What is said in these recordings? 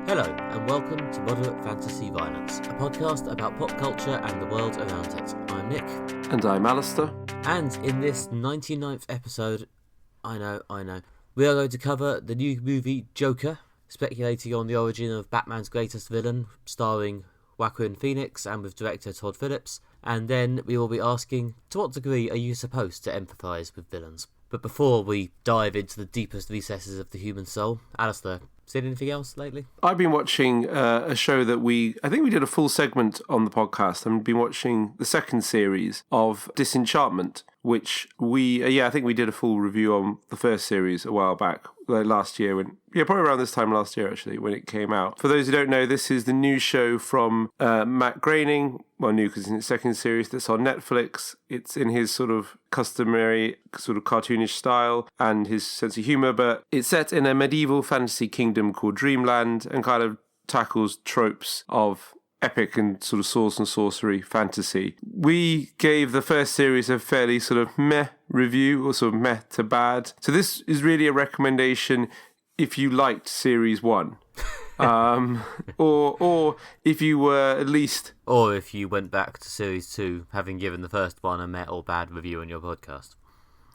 Hello, and welcome to Moderate Fantasy Violence, a podcast about pop culture and the world around it. I'm Nick. And I'm Alistair. And in this 99th episode, I know, we are going to cover the new movie Joker, speculating on the origin of Batman's greatest villain, starring Joaquin Phoenix and with director Todd Phillips. And then we will be asking, to what degree are you supposed to empathise with villains? But before we dive into the deepest recesses of the human soul, Alistair, seen anything else lately? I've been watching a show that I think we did a full segment on the podcast. I've been watching the second series of Disenchantment, which I think we did a full review on the first series a while back, like last year, probably around this time last year actually, when it came out. For those who don't know, this is the new show from Matt Groening. Well, new because it's in its second series that's on Netflix. It's in his sort of customary sort of cartoonish style and his sense of humour, but it's set in a medieval fantasy kingdom called Dreamland and kind of tackles tropes of epic and sort of sword and sorcery fantasy. We gave the first series a fairly sort of meh review, or sort of meh to bad. So this is really a recommendation if you liked series 1. or if you were at least... Or if you went back to series 2, having given the first one a meh or bad review on your podcast.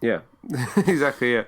Yeah, exactly, yeah.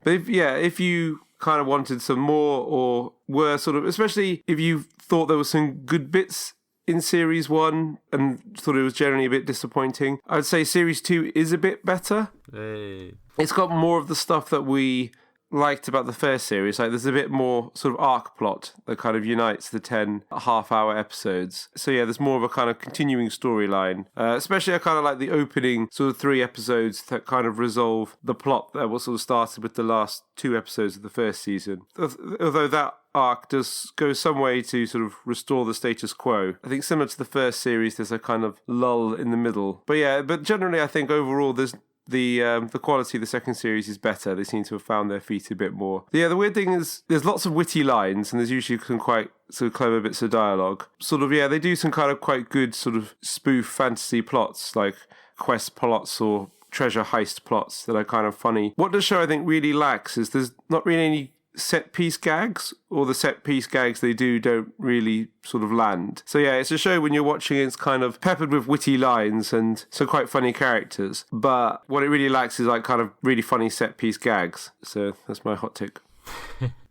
But if you kind of wanted some more, or were sort of, especially if you thought there were some good bits in series 1 and thought it was generally a bit disappointing, I'd say series 2 is a bit better. Hey. It's got more of the stuff that we liked about the first series. Like, there's a bit more sort of arc plot that kind of unites the 10 half-hour episodes. So yeah, there's more of a kind of continuing storyline. Especially I kind of like the opening sort of 3 episodes that kind of resolve the plot that was sort of started with the last 2 episodes of the first season. Although that arc does go some way to sort of restore the status quo. I think similar to the first series, there's a kind of lull in the middle. But generally I think overall there's the quality of the second series is better. They seem to have found their feet a bit more. Yeah, the weird thing is there's lots of witty lines and there's usually some quite sort of clever bits of dialogue. They do some kind of quite good sort of spoof fantasy plots, like quest plots or treasure heist plots that are kind of funny. What the show I think really lacks is there's not really any set piece gags, or the set piece gags they do don't really sort of land. So yeah, it's a show when you're watching it's kind of peppered with witty lines and some quite funny characters, but what it really lacks is like kind of really funny set piece gags. So that's my hot take.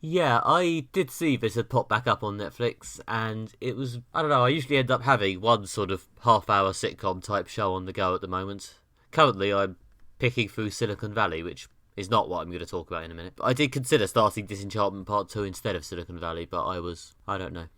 Yeah, I did see this had popped back up on Netflix, and it was, I don't know, I usually end up having one sort of half-hour sitcom type show on the go at the moment. Currently I'm picking through Silicon Valley, which is not what I'm going to talk about in a minute. But I did consider starting Disenchantment Part 2 instead of Silicon Valley, but I was,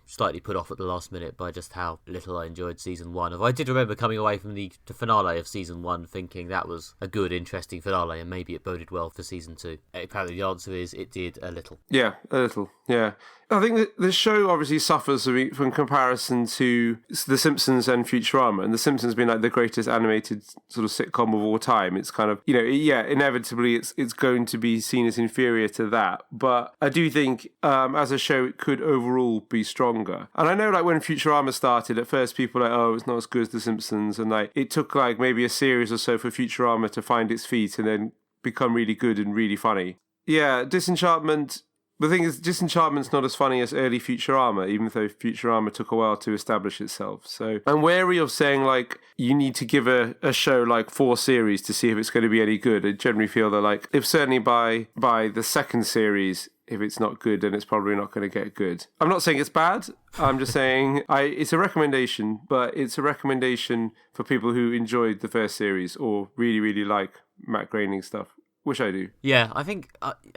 slightly put off at the last minute by just how little I enjoyed Season 1. I did remember coming away from the finale of Season 1 thinking that was a good, interesting finale, and maybe it boded well for Season 2. Apparently the answer is it did a little. Yeah, a little, yeah. I think that the show obviously suffers from comparison to The Simpsons and Futurama, and The Simpsons being like the greatest animated sort of sitcom of all time. It's kind of, inevitably it's going to be seen as inferior to that. But I do think as a show it could overall be stronger. And I know like when Futurama started, at first people were like, oh, it's not as good as The Simpsons, and like it took like maybe a series or so for Futurama to find its feet and then become really good and really funny. Yeah, Disenchantment. The thing is, Disenchantment's not as funny as early Futurama, even though Futurama took a while to establish itself. So I'm wary of saying, like, you need to give a show, like, 4 series to see if it's going to be any good. I generally feel that, like, if certainly by the second series, if it's not good, then it's probably not going to get good. I'm not saying it's bad. I'm just saying it's a recommendation, but it's a recommendation for people who enjoyed the first series or really, really like Matt Groening stuff. Which I do. Yeah, I think,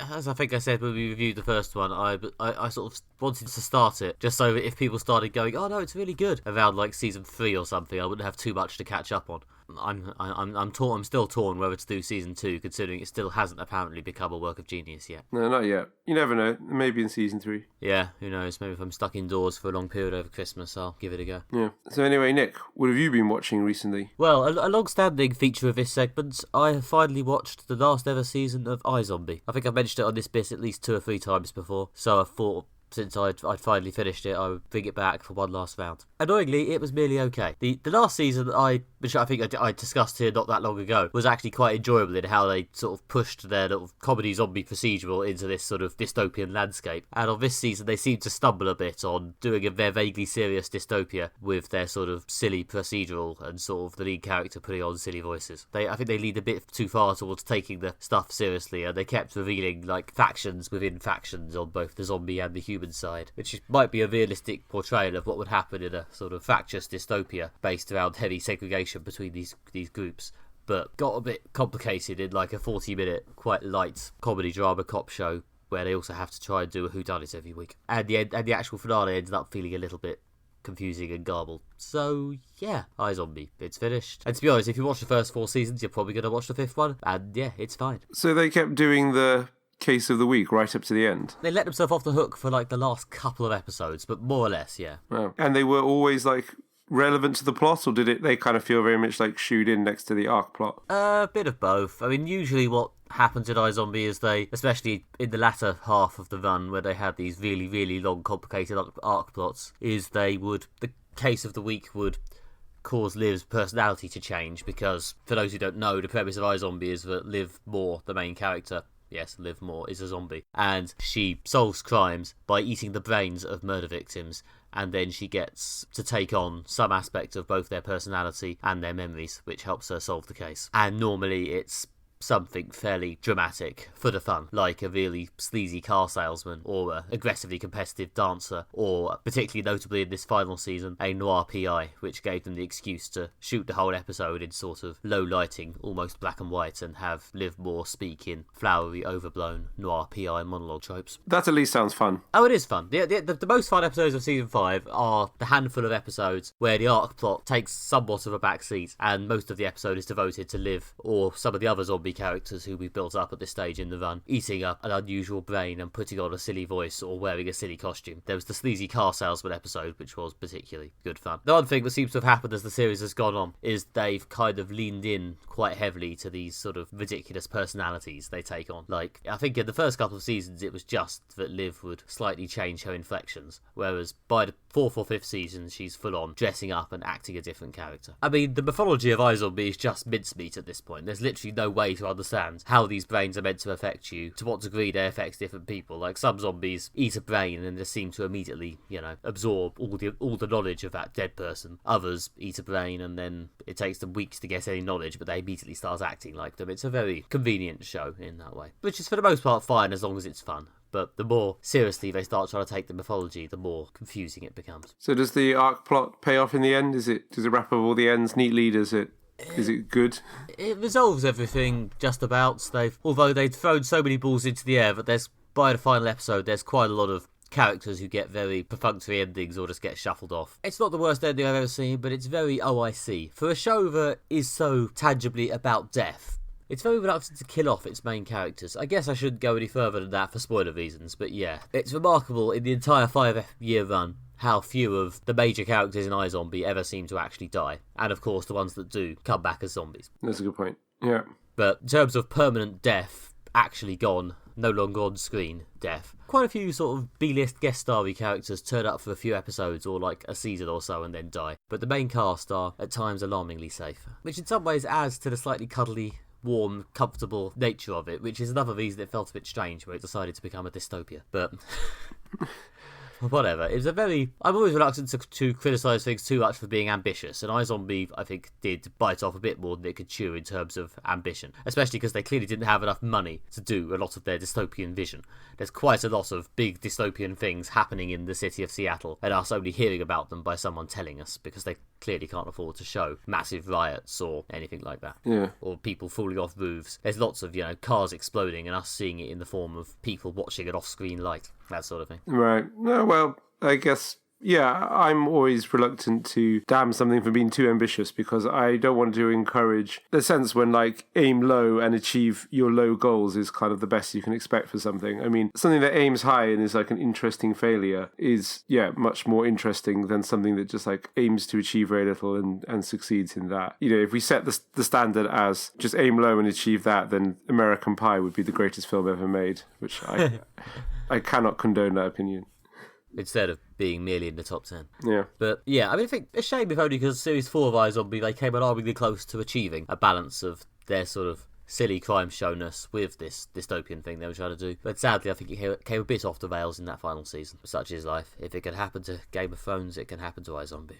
as I think I said when we reviewed the first one, I sort of wanted to start it, just so if people started going, oh no, it's really good, around like season 3 or something, I wouldn't have too much to catch up on. I'm still torn whether to do season 2, considering it still hasn't apparently become a work of genius yet. No, not yet. You never know. Maybe in season 3. Yeah, who knows? Maybe if I'm stuck indoors for a long period over Christmas, I'll give it a go. Yeah. So anyway, Nick, what have you been watching recently? Well, a long-standing feature of this segment, I have finally watched the last ever season of iZombie. I think I've mentioned it on this bit at least 2 or 3 times before, so I thought since I'd finally finished it, I would bring it back for one last round. Annoyingly, it was merely okay. The last season, which I think I discussed here not that long ago, was actually quite enjoyable in how they sort of pushed their little comedy zombie procedural into this sort of dystopian landscape. And on this season, they seem to stumble a bit on doing their vaguely serious dystopia with their sort of silly procedural and sort of the lead character putting on silly voices. I think they lead a bit too far towards taking the stuff seriously, and they kept revealing like factions within factions on both the zombie and the human side, which might be a realistic portrayal of what would happen in a sort of factious dystopia based around heavy segregation between these groups, but got a bit complicated in like a 40-minute, quite light comedy drama cop show where they also have to try and do a whodunit every week. And the actual finale ended up feeling a little bit confusing and garbled. So yeah, iZombie, it's finished. And to be honest, if you watch the first 4 seasons, you're probably going to watch the 5th one, and yeah, it's fine. So they kept doing the case of the week right up to the end? They let themselves off the hook for like the last couple of episodes, but more or less, yeah. Wow. And they were always like relevant to the plot, or did they kind of feel very much like shoed in next to the arc plot? A bit of both. I mean, usually what happens in iZombie is they, especially in the latter half of the run where they had these really, really long, complicated arc plots, is the case of the week would cause Liv's personality to change, because for those who don't know, the premise of iZombie is that Liv Moore, the main character, yes, Liv Moore, is a zombie, and she solves crimes by eating the brains of murder victims, and then she gets to take on some aspect of both their personality and their memories, which helps her solve the case. And normally it's something fairly dramatic for the fun, like a really sleazy car salesman, or an aggressively competitive dancer, or particularly notably in this final season, a noir PI, which gave them the excuse to shoot the whole episode in sort of low lighting, almost black and white, and have Liv Moore speak in flowery, overblown noir PI monologue tropes. That at least sounds fun. Oh, it is fun. The most fun episodes of season 5 are the handful of episodes where the arc plot takes somewhat of a backseat, and most of the episode is devoted to Liv, or some of the other zombie characters who we've built up at this stage in the run, eating up an unusual brain and putting on a silly voice or wearing a silly costume. There was the sleazy car salesman episode, which was particularly good fun. The one thing that seems to have happened as the series has gone on is they've kind of leaned in quite heavily to these sort of ridiculous personalities they take on. Like, I think in the first couple of seasons it was just that Liv would slightly change her inflections, whereas by the 4th or 5th season she's full on dressing up and acting a different character. I mean, the mythology of iZombie is just mincemeat at this point. There's literally no way to understand how these brains are meant to affect you, to what degree they affect different people. Like, some zombies eat a brain and just seem to immediately, absorb all the knowledge of that dead person. Others eat a brain and then it takes them weeks to get any knowledge, but they immediately start acting like them. It's a very convenient show in that way, which is for the most part fine as long as it's fun. But the more seriously they start trying to take the mythology, the more confusing it becomes. So does the arc plot pay off in the end? Does it wrap up all the ends neatly? Is it good? It resolves everything just about. Although they've thrown so many balls into the air, but by the final episode there's quite a lot of characters who get very perfunctory endings or just get shuffled off. It's not the worst ending I've ever seen, but it's very OIC. For a show that is so tangibly about death, it's very reluctant to kill off its main characters. I guess I shouldn't go any further than that for spoiler reasons, but yeah. It's remarkable in the entire 5-year run how few of the major characters in iZombie ever seem to actually die. And of course, the ones that do come back as zombies. That's a good point, yeah. But in terms of permanent death, actually gone, no longer on screen death, quite a few sort of B-list guest starry characters turn up for a few episodes or like a season or so and then die. But the main cast are at times alarmingly safe, which in some ways adds to the slightly cuddly, warm, comfortable nature of it, which is another reason it felt a bit strange when it decided to become a dystopia. But whatever. It was I'm always reluctant to criticise things too much for being ambitious, and iZombie, I think, did bite off a bit more than it could chew in terms of ambition, especially because they clearly didn't have enough money to do a lot of their dystopian vision. There's quite a lot of big dystopian things happening in the city of Seattle, and us only hearing about them by someone telling us, because they clearly can't afford to show massive riots or anything like that. Yeah. Or people falling off roofs. There's lots of, cars exploding and us seeing it in the form of people watching an off-screen light. That sort of thing. Right. No, well, I guess, yeah, I'm always reluctant to damn something for being too ambitious, because I don't want to encourage the sense when, like, aim low and achieve your low goals is kind of the best you can expect for something. I mean, something that aims high and is like an interesting failure is, yeah, much more interesting than something that just like aims to achieve very little and succeeds in that. If we set the standard as just aim low and achieve that, then American Pie would be the greatest film ever made, which I cannot condone that opinion. instead of being merely in the top 10. Yeah. But yeah, I mean, I think a shame if only because Series 4 of iZombie, they came alarmingly close to achieving a balance of their sort of silly crime showness with this dystopian thing they were trying to do. But sadly, I think it came a bit off the rails in that final season. Such is life. If it can happen to Game of Thrones, it can happen to iZombie.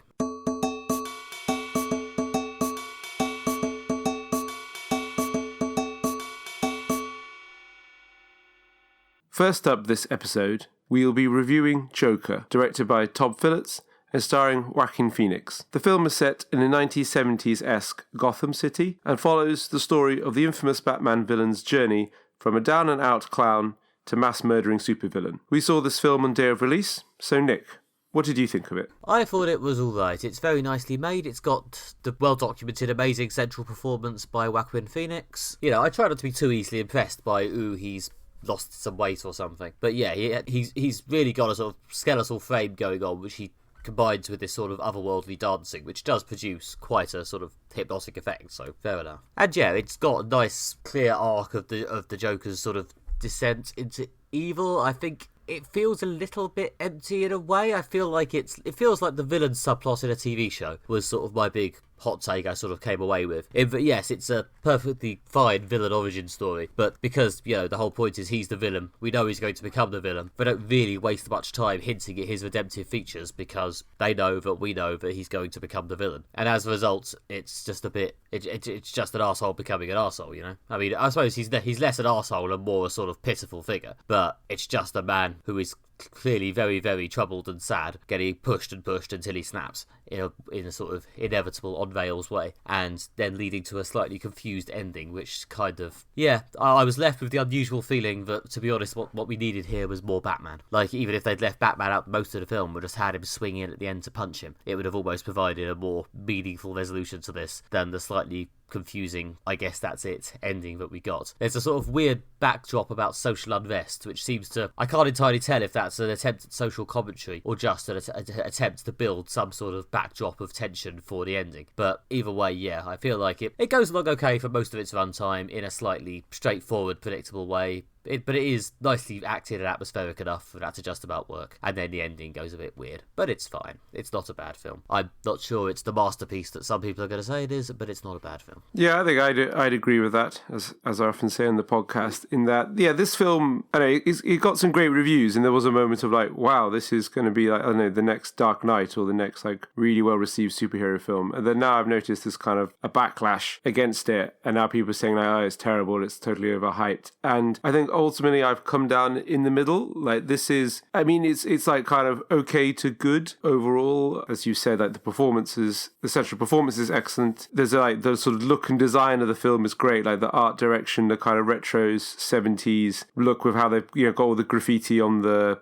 First up this episode, we'll be reviewing Joker, directed by Todd Phillips and starring Joaquin Phoenix. The film is set in a 1970s-esque Gotham City and follows the story of the infamous Batman villain's journey from a down-and-out clown to mass-murdering supervillain. We saw this film on day of release, so Nick, what did you think of it? I thought it was alright. It's very nicely made. It's got the well-documented, amazing central performance by Joaquin Phoenix. You know, I try not to be too easily impressed by, he's lost some weight or something. But yeah, he's really got a sort of skeletal frame going on, which he combines with this sort of otherworldly dancing, which does produce quite a sort of hypnotic effect, so fair enough. And yeah, it's got a nice clear arc of the Joker's sort of descent into evil. I think it feels a little bit empty in a way. I feel like it feels like the villain subplot in a TV show was sort of my big hot take I sort of came away with. But yes, it's a perfectly fine villain origin story, but because, you know, the whole point is he's the villain, we know he's going to become the villain, but don't really waste much time hinting at his redemptive features because we know that he's going to become the villain. And as a result, it's just a bit, it's just an arsehole becoming an arsehole, you know? I mean, I suppose he's less an arsehole and more a sort of pitiful figure, but it's just a man who is clearly very, very troubled and sad, getting pushed and pushed until he snaps in a sort of inevitable on rails way, and then leading to a slightly confused ending, which kind of, yeah, I was left with the unusual feeling that, to be honest, what we needed here was more Batman. Like, even if they'd left Batman out most of the film or just had him swing in at the end to punch him, it would have almost provided a more meaningful resolution to this than the slightly confusing, I guess that's it, ending that we got. There's a sort of weird backdrop about social unrest, which seems to, I can't entirely tell if that's an attempt at social commentary or just an attempt to build some sort of backdrop of tension for the ending. But either way, yeah, I feel like it goes along okay for most of its runtime in a slightly straightforward, predictable way. But it is nicely acted and atmospheric enough for that to just about work. And then the ending goes a bit weird. But it's fine. It's not a bad film. I'm not sure it's the masterpiece that some people are going to say it is, but it's not a bad film. Yeah, I think I'd agree with that, as I often say in the podcast, in that, yeah, this film, I know, it got some great reviews, and there was a moment of like, wow, this is going to be like, I don't know, the next Dark Knight or the next like really well-received superhero film. And then now I've noticed this kind of a backlash against it, and now people are saying like, oh, it's terrible, it's totally overhyped. And I think ultimately I've come down in the middle. Like, this is, I mean, it's like kind of okay to good overall. As you said, like the central performance is excellent. There's like the sort of look and design of the film is great. Like the art direction, the kind of retros 70s look with how they've, you know, got all the graffiti on the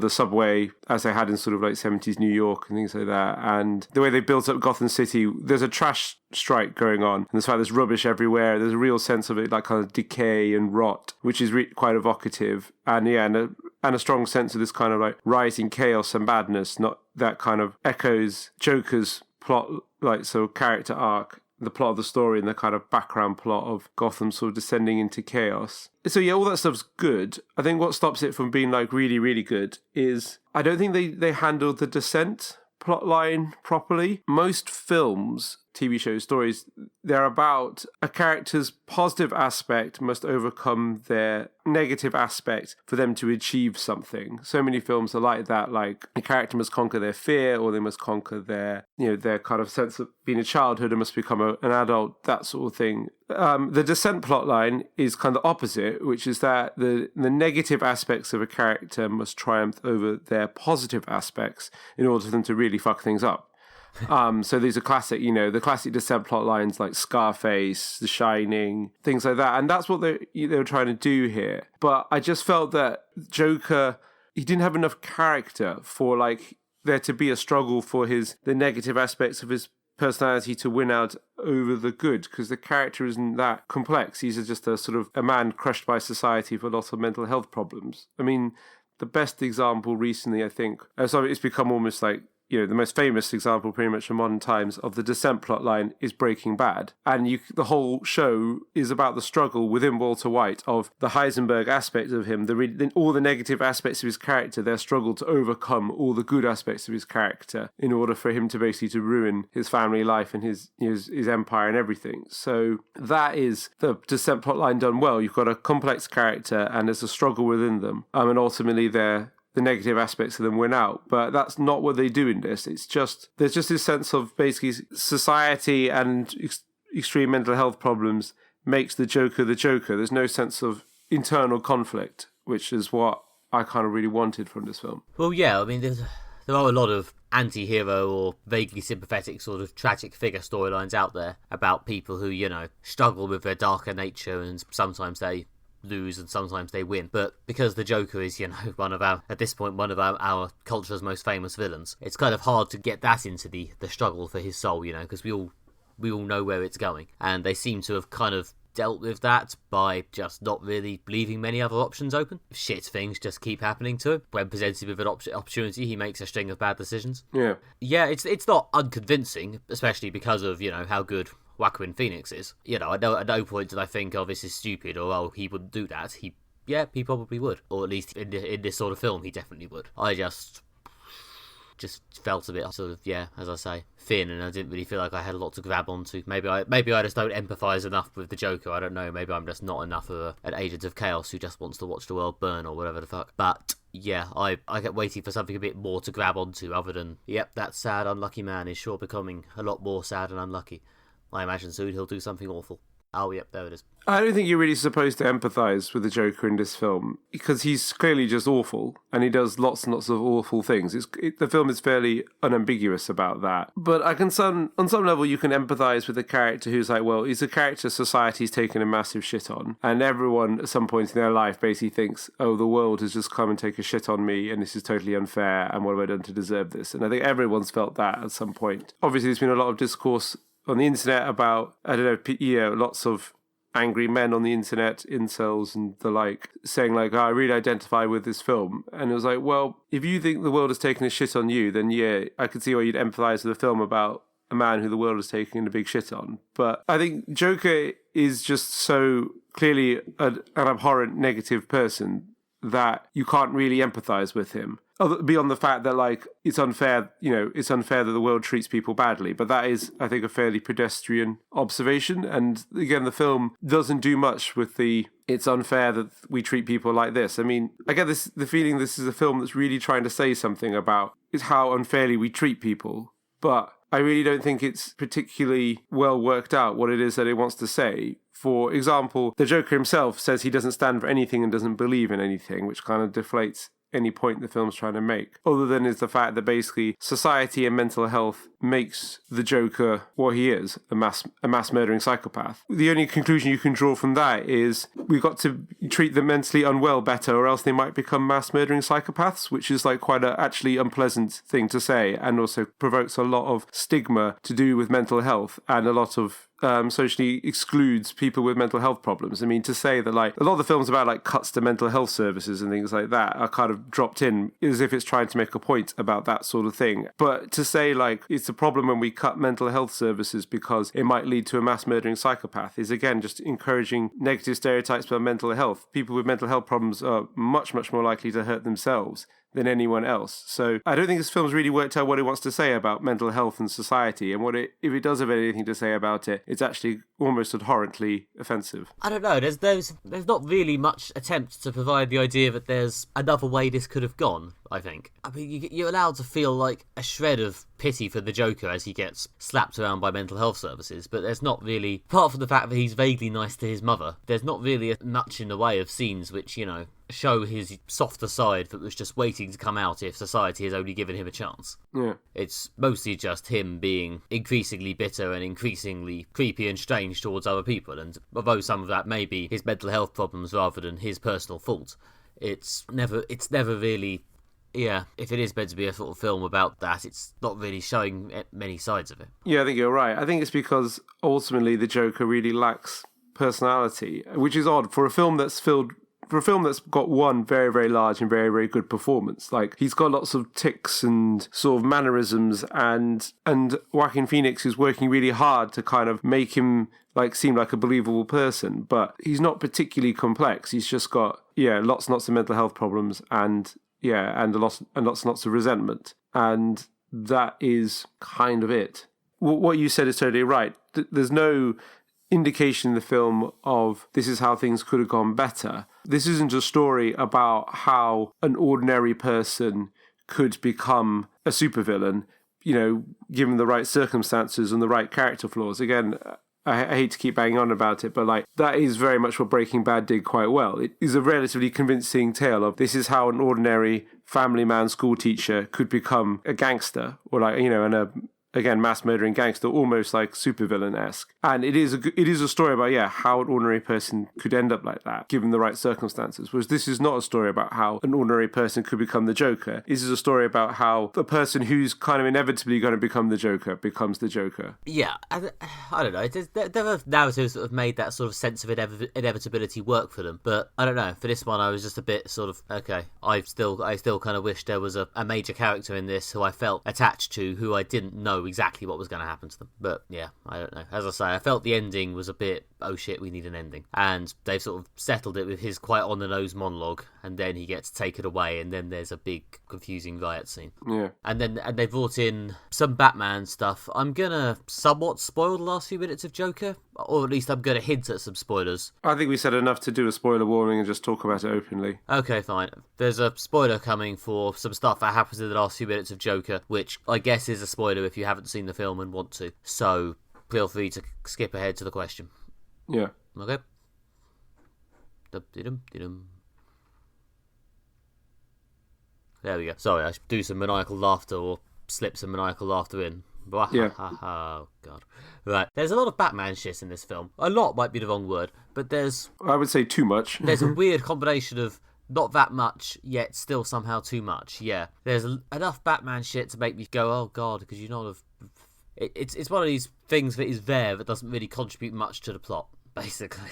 subway as they had in sort of like 70s New York and things like that, and the way they built up Gotham City. There's a trash strike going on, and there's there's rubbish everywhere. There's a real sense of it, like kind of decay and rot, which is quite evocative, and yeah, and a strong sense of this kind of like rising chaos and madness. Not that kind of echoes Joker's plot, like so character arc, the plot of the story and the kind of background plot of Gotham sort of descending into chaos. So yeah, all that stuff's good. I think what stops it from being like really, really good is I don't think they handled the Descent plotline properly. Most films, TV shows, stories, they're about a character's positive aspect must overcome their negative aspect for them to achieve something. So many films are like that, like a character must conquer their fear, or they must conquer their, you know, their kind of sense of being a childhood and must become an adult, that sort of thing. The Descent plotline is kind of the opposite, which is that the negative aspects of a character must triumph over their positive aspects in order for them to really fuck things up. So these are classic, you know, the classic Descent plot lines like Scarface, The Shining, things like that. And that's what they were trying to do here. But I just felt that Joker, he didn't have enough character for like there to be a struggle for the negative aspects of his personality to win out over the good, because the character isn't that complex. He's just a sort of a man crushed by society with lots of mental health problems. I mean, the best example recently, I think, it's become almost like, the most famous example pretty much in modern times of the descent plotline is Breaking Bad. And the whole show is about the struggle within Walter White of the Heisenberg aspect of him, all the negative aspects of his character, their struggle to overcome all the good aspects of his character in order for him to basically to ruin his family life and his empire and everything. So that is the descent plotline done well. You've got a complex character and there's a struggle within them. And ultimately the negative aspects of them win out. But that's not what they do in this. It's just, there's just this sense of basically society and extreme mental health problems makes the Joker the Joker. There's no sense of internal conflict, which is what I kind of really wanted from this film. Well, yeah, I mean, there are a lot of anti-hero or vaguely sympathetic sort of tragic figure storylines out there about people who, struggle with their darker nature, and sometimes they lose and sometimes they win. But because the Joker is, one of our culture's most famous villains, it's kind of hard to get that into the struggle for his soul, because we all know where it's going. And they seem to have kind of dealt with that by just not really leaving many other options open. Shit things just keep happening to him. When presented with an opportunity, he makes a string of bad decisions. Yeah, it's not unconvincing, especially because of, how good Joaquin Phoenix is. At no point did I think, oh, this is stupid, or, oh, he wouldn't do that. He probably would. Or at least in this sort of film, he definitely would. I just felt a bit sort of, as I say, thin, and I didn't really feel like I had a lot to grab onto. Maybe I just don't empathise enough with the Joker. I don't know. Maybe I'm just not enough of an agent of chaos who just wants to watch the world burn or whatever the fuck. But yeah, I kept waiting for something a bit more to grab onto other than, yep, that sad, unlucky man is sure becoming a lot more sad and unlucky. I imagine soon he'll do something awful. Oh, yep, there it is. I don't think you're really supposed to empathise with the Joker in this film, because he's clearly just awful, and he does lots and lots of awful things. The film is fairly unambiguous about that. But on some level, you can empathise with a character who's like, well, he's a character society's taken a massive shit on, and everyone at some point in their life basically thinks, oh, the world has just come and taken a shit on me, and this is totally unfair, and what have I done to deserve this? And I think everyone's felt that at some point. Obviously, there's been a lot of discourse on the internet about, lots of angry men on the internet, incels and the like, saying like, oh, I really identify with this film. And it was like, well, if you think the world has taken a shit on you, then yeah, I could see why you'd empathise with a film about a man who the world is taking a big shit on. But I think Joker is just so clearly an abhorrent negative person that you can't really empathise with him. Beyond the fact that, like, it's unfair that the world treats people badly. But that is, I think, a fairly pedestrian observation. And again, the film doesn't do much with it's unfair that we treat people like this. I mean, I get the feeling this is a film that's really trying to say something about is how unfairly we treat people. But I really don't think it's particularly well worked out what it is that it wants to say. For example, the Joker himself says he doesn't stand for anything and doesn't believe in anything, which kind of deflates any point the film's trying to make, other than is the fact that basically society and mental health makes the Joker what he is, a mass murdering psychopath. The only conclusion you can draw from that is we've got to treat the mentally unwell better, or else they might become mass murdering psychopaths, which is like quite a actually unpleasant thing to say, and also provokes a lot of stigma to do with mental health, and a lot of socially excludes people with mental health problems. I mean, to say that like a lot of the films about like cuts to mental health services and things like that are kind of dropped in as if it's trying to make a point about that sort of thing. But to say like it's a problem when we cut mental health services because it might lead to a mass murdering psychopath is again just encouraging negative stereotypes about mental health. People with mental health problems are much, much more likely to hurt themselves than anyone else. So I don't think this film's really worked out what it wants to say about mental health and society, and if it does have anything to say about it, it's actually almost abhorrently offensive. I don't know, there's not really much attempt to provide the idea that there's another way this could have gone, I think. I mean, you're allowed to feel like a shred of pity for the Joker as he gets slapped around by mental health services, but there's not really, apart from the fact that he's vaguely nice to his mother, there's not really much in the way of scenes which, show his softer side that was just waiting to come out if society has only given him a chance. Yeah. It's mostly just him being increasingly bitter and increasingly creepy and strange towards other people, and although some of that may be his mental health problems rather than his personal fault, it's never really... Yeah, if it is meant to be a sort of film about that, it's not really showing many sides of it. Yeah, I think you're right. I think it's because ultimately the Joker really lacks personality, which is odd for a film that's filled for a film that's got one very, very large and very, very good performance, like he's got lots of tics and sort of mannerisms, and Joaquin Phoenix is working really hard to kind of make him like seem like a believable person, but he's not particularly complex. He's just got lots and lots of mental health problems, and lots and lots of resentment, and that is kind of it. What you said is totally right. There's no indication in the film of this is how things could have gone better. This isn't a story about how an ordinary person could become a supervillain, given the right circumstances and the right character flaws. Again, I hate to keep banging on about it, but like that is very much what Breaking Bad did quite well. It is a relatively convincing tale of this is how an ordinary family man school teacher could become a gangster, or like, again, mass murdering gangster, almost like supervillain-esque. And it is a story about, how an ordinary person could end up like that, given the right circumstances. Whereas this is not a story about how an ordinary person could become the Joker. This is a story about how the person who's kind of inevitably going to become the Joker becomes the Joker. Yeah, I don't know. There are narratives that have made that sort of sense of inevitability work for them. But I don't know. For this one, I was just a bit sort of, okay, I still kind of wish there was a major character in this who I felt attached to, who I didn't know exactly what was going to happen to them. But yeah, I don't know. As I say, I felt the ending was a bit, oh shit, we need an ending. And they've sort of settled it with his quite on-the-nose monologue, and then he gets taken away, and then there's a big, confusing riot scene. Yeah. And they brought in some Batman stuff. I'm going to somewhat spoil the last few minutes of Joker, or at least I'm going to hint at some spoilers. I think we said enough to do a spoiler warning and just talk about it openly. Okay, fine. There's a spoiler coming for some stuff that happens in the last few minutes of Joker, which I guess is a spoiler if you haven't seen the film and want to. So feel free to skip ahead to the question. Yeah. Okay. Dum-de-dum-de-dum. There we go. Sorry, I should do some maniacal laughter or slip some maniacal laughter in. Yeah. Oh, God. Right. There's a lot of Batman shit in this film. A lot might be the wrong word, but I would say too much. There's a weird combination of not that much, yet still somehow too much. Yeah. There's enough Batman shit to make me go, oh, God, because you not have... It's one of these things that is there that doesn't really contribute much to the plot, basically.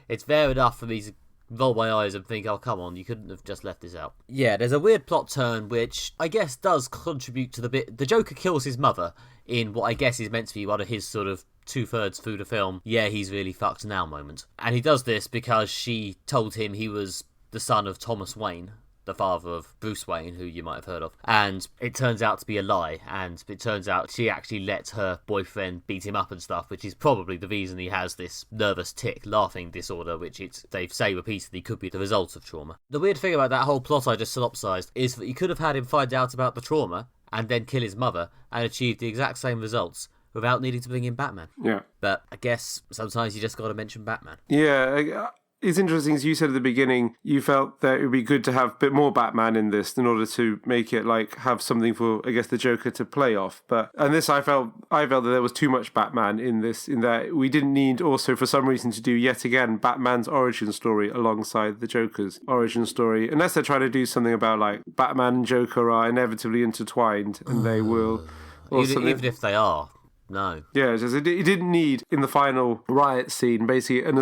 It's there enough for me to roll my eyes and think, oh, come on, you couldn't have just left this out. Yeah, there's a weird plot turn which I guess does contribute to the bit. The Joker kills his mother in what I guess is meant to be one of his sort of 2/3 through the film, yeah, he's really fucked now moment. And he does this because she told him he was the son of Thomas Wayne, the father of Bruce Wayne, who you might have heard of. And it turns out to be a lie, and it turns out she actually let her boyfriend beat him up and stuff, which is probably the reason he has this nervous tick laughing disorder, which they say repeatedly could be the result of trauma. The weird thing about that whole plot I just synopsised is that you could have had him find out about the trauma and then kill his mother and achieve the exact same results without needing to bring in Batman. Yeah. But I guess sometimes you just got to mention Batman. Yeah, it's interesting, as you said at the beginning, you felt that it would be good to have a bit more Batman in this in order to make it like have something for, I guess, the Joker to play off. And this, I felt that there was too much Batman in this, in that we didn't need also for some reason to do yet again Batman's origin story alongside the Joker's origin story, unless they're trying to do something about like Batman and Joker are inevitably intertwined, and they will. Even if they are. No. Yeah, it didn't need, in the final riot scene, basically a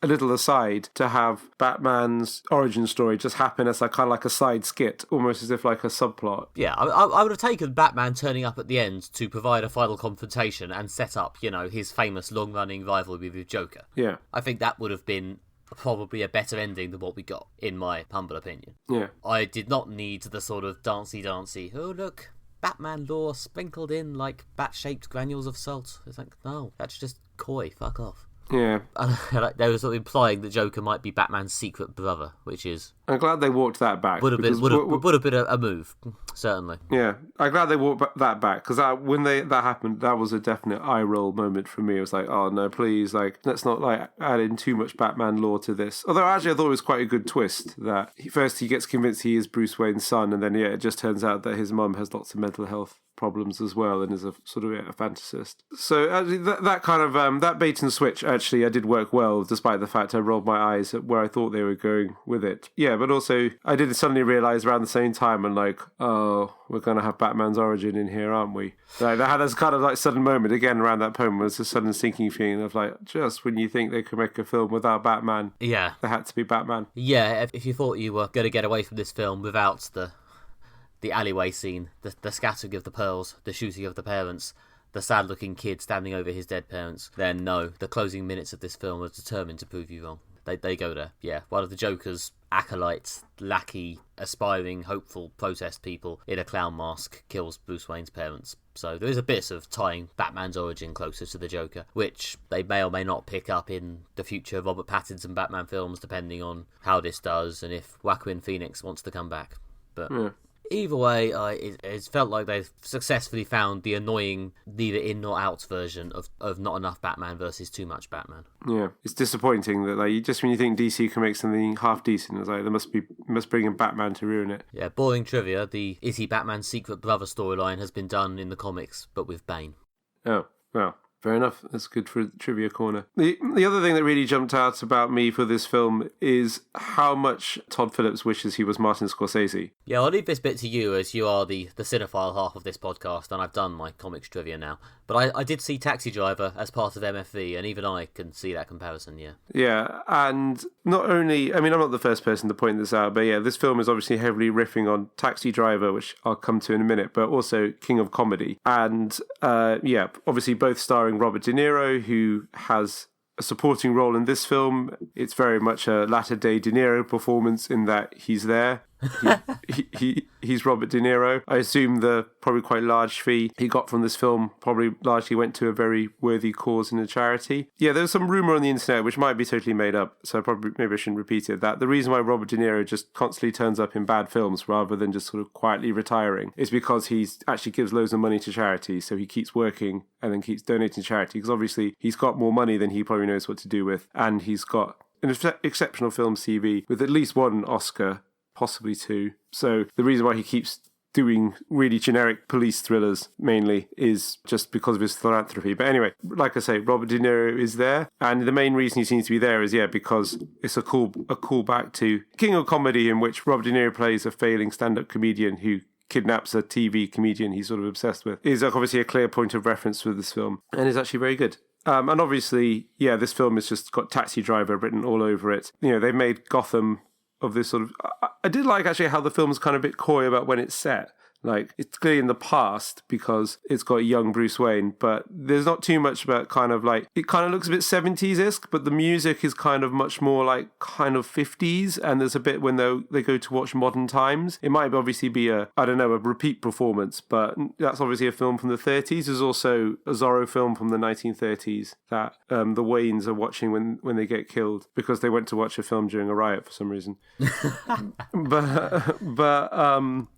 little aside, to have Batman's origin story just happen as kind of like a side skit, almost as if like a subplot. Yeah, I would have taken Batman turning up at the end to provide a final confrontation and set up, his famous long-running rivalry with Joker. Yeah. I think that would have been probably a better ending than what we got, in my humble opinion. Yeah. I did not need the sort of dancey, oh look, Batman lore sprinkled in like bat-shaped granules of salt. It's like, no, that's just coy. Fuck off. Yeah. They were sort of implying that Joker might be Batman's secret brother, which is... I'm glad they walked that back. Would have been a move, certainly. Yeah, I'm glad they walked that back, because when that happened, that was a definite eye-roll moment for me. It was like, oh no, please, let's not add in too much Batman lore to this. Although actually I thought it was quite a good twist, that first he gets convinced he is Bruce Wayne's son, and then it just turns out that his mum has lots of mental health problems as well, and is a sort of a fantasist. So actually, that kind of that bait and switch actually I did work well, despite the fact I rolled my eyes at where I thought they were going with it. Yeah, yeah, but also I did suddenly realise around the same time, and like, oh, we're going to have Batman's origin in here, aren't we? Like, I had this kind of like sudden moment again around that poem, was a sudden sinking feeling of like, just when you think they could make a film without Batman, Yeah. there had to be Batman. Yeah, if you thought you were going to get away from this film without the alleyway scene, the scattering of the pearls, the shooting of the parents, the sad-looking kid standing over his dead parents, then no, the closing minutes of this film are determined to prove you wrong. They go there. Yeah, one of the Joker's acolytes, lackey, aspiring, hopeful protest people in a clown mask kills Bruce Wayne's parents. So there is a bit of tying Batman's origin closer to the Joker, which they may or may not pick up in the future Robert Pattinson Batman films, depending on how this does and if Joaquin Phoenix wants to come back. But either way, it's felt like they've successfully found the annoying neither in nor out version of not enough Batman versus too much Batman. Yeah, it's disappointing that like just when you think DC can make something half decent, it's like they must bring in Batman to ruin it. Yeah, boring trivia. The Is He Batman's Secret Brother storyline has been done in the comics, but with Bane. Oh, well. Fair enough. That's good for Trivia Corner. The other thing that really jumped out about me for this film is how much Todd Phillips wishes he was Martin Scorsese. Yeah, I'll leave this bit to you as you are the cinephile half of this podcast, and I've done my comics trivia now. But I did see Taxi Driver as part of MFV, and even I can see that comparison, yeah. Yeah, and not only, I mean, I'm not the first person to point this out, but yeah, this film is obviously heavily riffing on Taxi Driver, which I'll come to in a minute, but also King of Comedy. And yeah, obviously both starring Robert De Niro, who has a supporting role in this film. It's very much a latter-day De Niro performance in that he's there. He's Robert De Niro. I assume the probably quite large fee he got from this film probably largely went to a very worthy cause in a charity. Yeah, there was some rumour on the internet, which might be totally made up, so maybe I shouldn't repeat it, that the reason why Robert De Niro just constantly turns up in bad films rather than just sort of quietly retiring is because he actually gives loads of money to charity, so he keeps working and then keeps donating to charity, because obviously he's got more money than he probably knows what to do with, and he's got an exceptional film CV with at least one Oscar, possibly two. So the reason why he keeps doing really generic police thrillers mainly is just because of his philanthropy. But anyway, like I say, Robert De Niro is there, and the main reason he seems to be there is because it's a callback to King of Comedy, in which Robert De Niro plays a failing stand-up comedian who kidnaps a TV comedian he's sort of obsessed with. Is obviously a clear point of reference for this film, and is actually very good. And obviously, yeah, this film has just got Taxi Driver written all over it. You know, they've made Gotham of this sort of... I did like actually how the film's kind of a bit coy about when it's set. Like, it's clearly in the past because it's got young Bruce Wayne, but there's not too much about kind of like... It kind of looks a bit 70s-esque, but the music is kind of much more like kind of 50s, and there's a bit when they go to watch Modern Times. It might obviously be a repeat performance, but that's obviously a film from the 30s. There's also a Zorro film from the 1930s that the Waynes are watching when they get killed because they went to watch a film during a riot for some reason.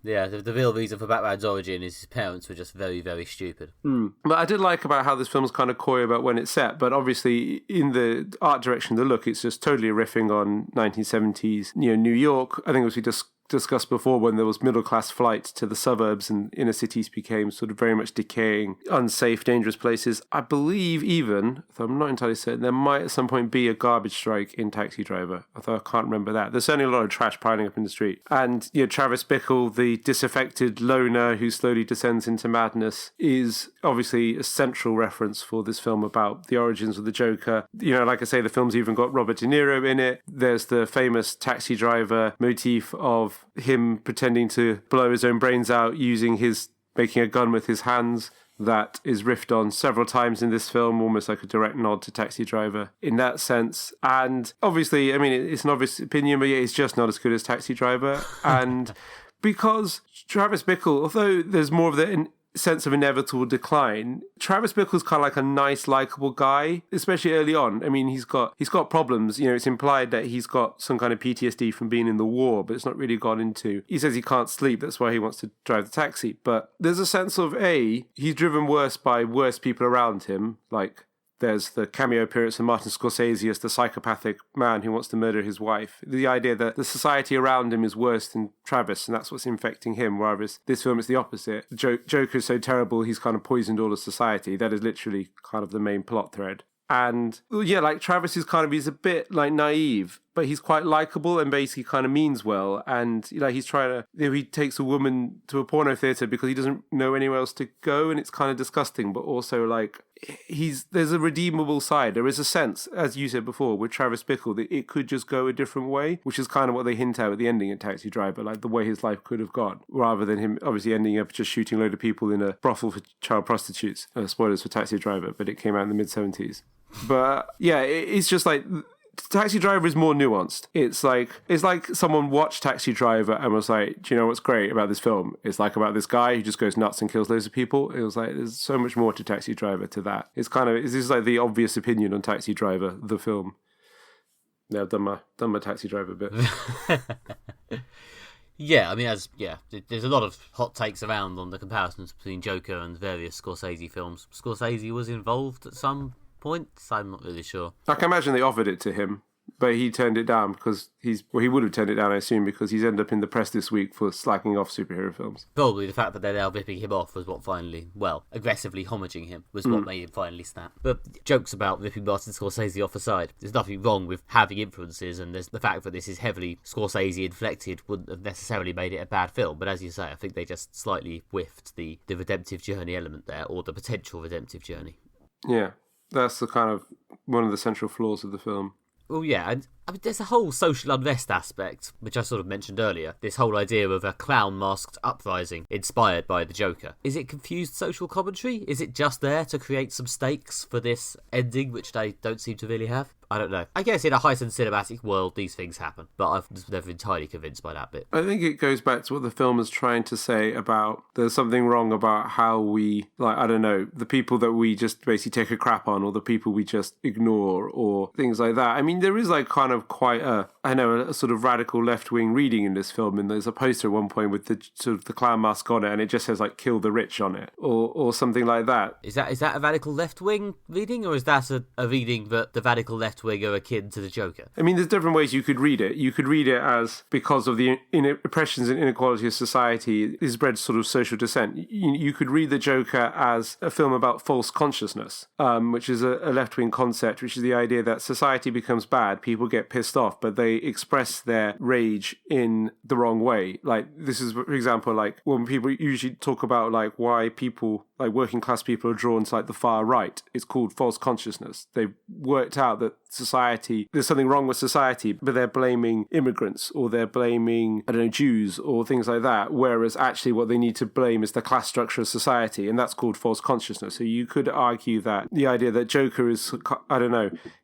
Yeah, the real reason for Batman's origin is his parents were just very, very stupid. But I did like about how this film's kind of coy about when it's set, but obviously in the art direction, the look, it's just totally riffing on 1970s, New York. I think as we discussed before, when there was middle-class flight to the suburbs and inner cities became sort of very much decaying, unsafe, dangerous places. I believe even, though I'm not entirely certain, there might at some point be a garbage strike in Taxi Driver, although I can't remember that. There's certainly a lot of trash piling up in the street. And, Travis Bickle, the disaffected loner who slowly descends into madness, is obviously a central reference for this film about the origins of the Joker. Like I say, the film's even got Robert De Niro in it. There's the famous Taxi Driver motif of him pretending to blow his own brains out making a gun with his hands. That is riffed on several times in this film, almost like a direct nod to Taxi Driver in that sense. And obviously, I mean, it's an obvious opinion, but yeah, it's just not as good as Taxi Driver. And because Travis Bickle, although there's more of the sense of inevitable decline, Travis Bickle's kind of like a nice, likable guy, especially early on. I mean, he's got problems. It's implied that he's got some kind of PTSD from being in the war, but it's not really gone into. He says he can't sleep, that's why he wants to drive the taxi. But there's a sense of, he's driven worse by worse people around him, like there's the cameo appearance of Martin Scorsese as the psychopathic man who wants to murder his wife. The idea that the society around him is worse than Travis, and that's what's infecting him, whereas this film is the opposite. Joker is so terrible, he's kind of poisoned all of society. That is literally kind of the main plot thread. And yeah, like Travis is he's a bit like naive, but he's quite likable and basically kind of means well. And he's trying to, he takes a woman to a porno theater because he doesn't know anywhere else to go, and it's kind of disgusting. But also like there's a redeemable side. There is a sense, as you said before, with Travis Bickle that it could just go a different way, which is kind of what they hint at the ending in Taxi Driver, like the way his life could have gone, rather than him obviously ending up just shooting a load of people in a brothel for child prostitutes. Spoilers for Taxi Driver, but it came out in the mid-70s. But yeah, it's just like Taxi Driver is more nuanced. It's like someone watched Taxi Driver and was like, do you know what's great about this film? It's like about this guy who just goes nuts and kills loads of people. It was like, there's so much more to Taxi Driver to that. This is like the obvious opinion on Taxi Driver, the film. Yeah, I've done my Taxi Driver bit. Yeah, I mean, there's a lot of hot takes around on the comparisons between Joker and various Scorsese films. Scorsese was involved at some points, I'm not really sure. I can imagine they offered it to him, but he turned it down because he would have turned it down, I assume, because he's ended up in the press this week for slacking off superhero films. Probably the fact that they're now ripping him off was what finally, aggressively homaging him was what made him finally snap. But jokes about ripping Martin Scorsese off aside, there's nothing wrong with having influences, and there's the fact that this is heavily Scorsese-inflected wouldn't have necessarily made it a bad film. But as you say, I think they just slightly whiffed the redemptive journey element there, or the potential redemptive journey. Yeah. That's the kind of one of the central flaws of the film. Well, yeah, and I mean, there's a whole social unrest aspect, which I sort of mentioned earlier. This whole idea of a clown-masked uprising inspired by the Joker. Is it confused social commentary? Is it just there to create some stakes for this ending, which they don't seem to really have? I don't know. I guess in a heightened cinematic world, these things happen, but I've just never entirely convinced by that bit. I think it goes back to what the film is trying to say about there's something wrong about how we, the people that we just basically take a crap on, or the people we just ignore, or things like that. I mean, there is quite a sort of radical left-wing reading in this film, and there's a poster at one point with the sort of the clown mask on it, and it just says kill the rich on it, or something like that. Is that a radical left-wing reading, or is that a reading that the radical left-wing are akin to the Joker? I mean, there's different ways you could read it. You could read it as because of the oppressions and inequality of society is bred sort of social dissent. You could read the Joker as a film about false consciousness, which is a left-wing concept, which is the idea that society becomes bad, people get pissed off, but they express their rage in the wrong way. Like, this is, for example, like when people usually talk about why people, working class people, are drawn to the far right. It's called false consciousness. They've worked out that society, there's something wrong with society, but they're blaming immigrants, or they're blaming, Jews, or things like that, whereas actually what they need to blame is the class structure of society, and that's called false consciousness. So you could argue that the idea that Joker is,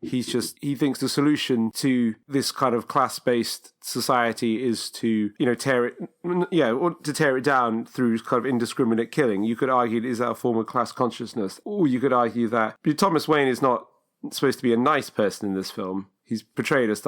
he thinks the solution to this kind of class-based society is to, tear it down through kind of indiscriminate killing. You could argue, is that a form of class consciousness? Or you could argue that Thomas Wayne is not supposed to be a nice person in this film. He's portrayed as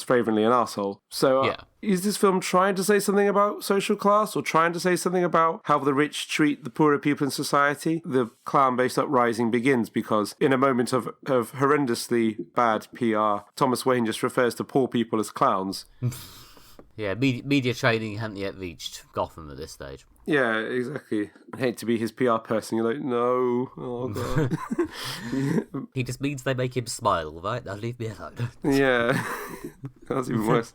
flagrantly an asshole. So is this film trying to say something about social class, or trying to say something about how the rich treat the poorer people in society? The clown-based uprising begins because in a moment of horrendously bad PR, Thomas Wayne just refers to poor people as clowns. Yeah, media training hadn't yet reached Gotham at this stage. Yeah, exactly. I hate to be his PR person. You're like, no, oh god. He just means they make him smile, right? Now leave me alone. Yeah, that's even worse.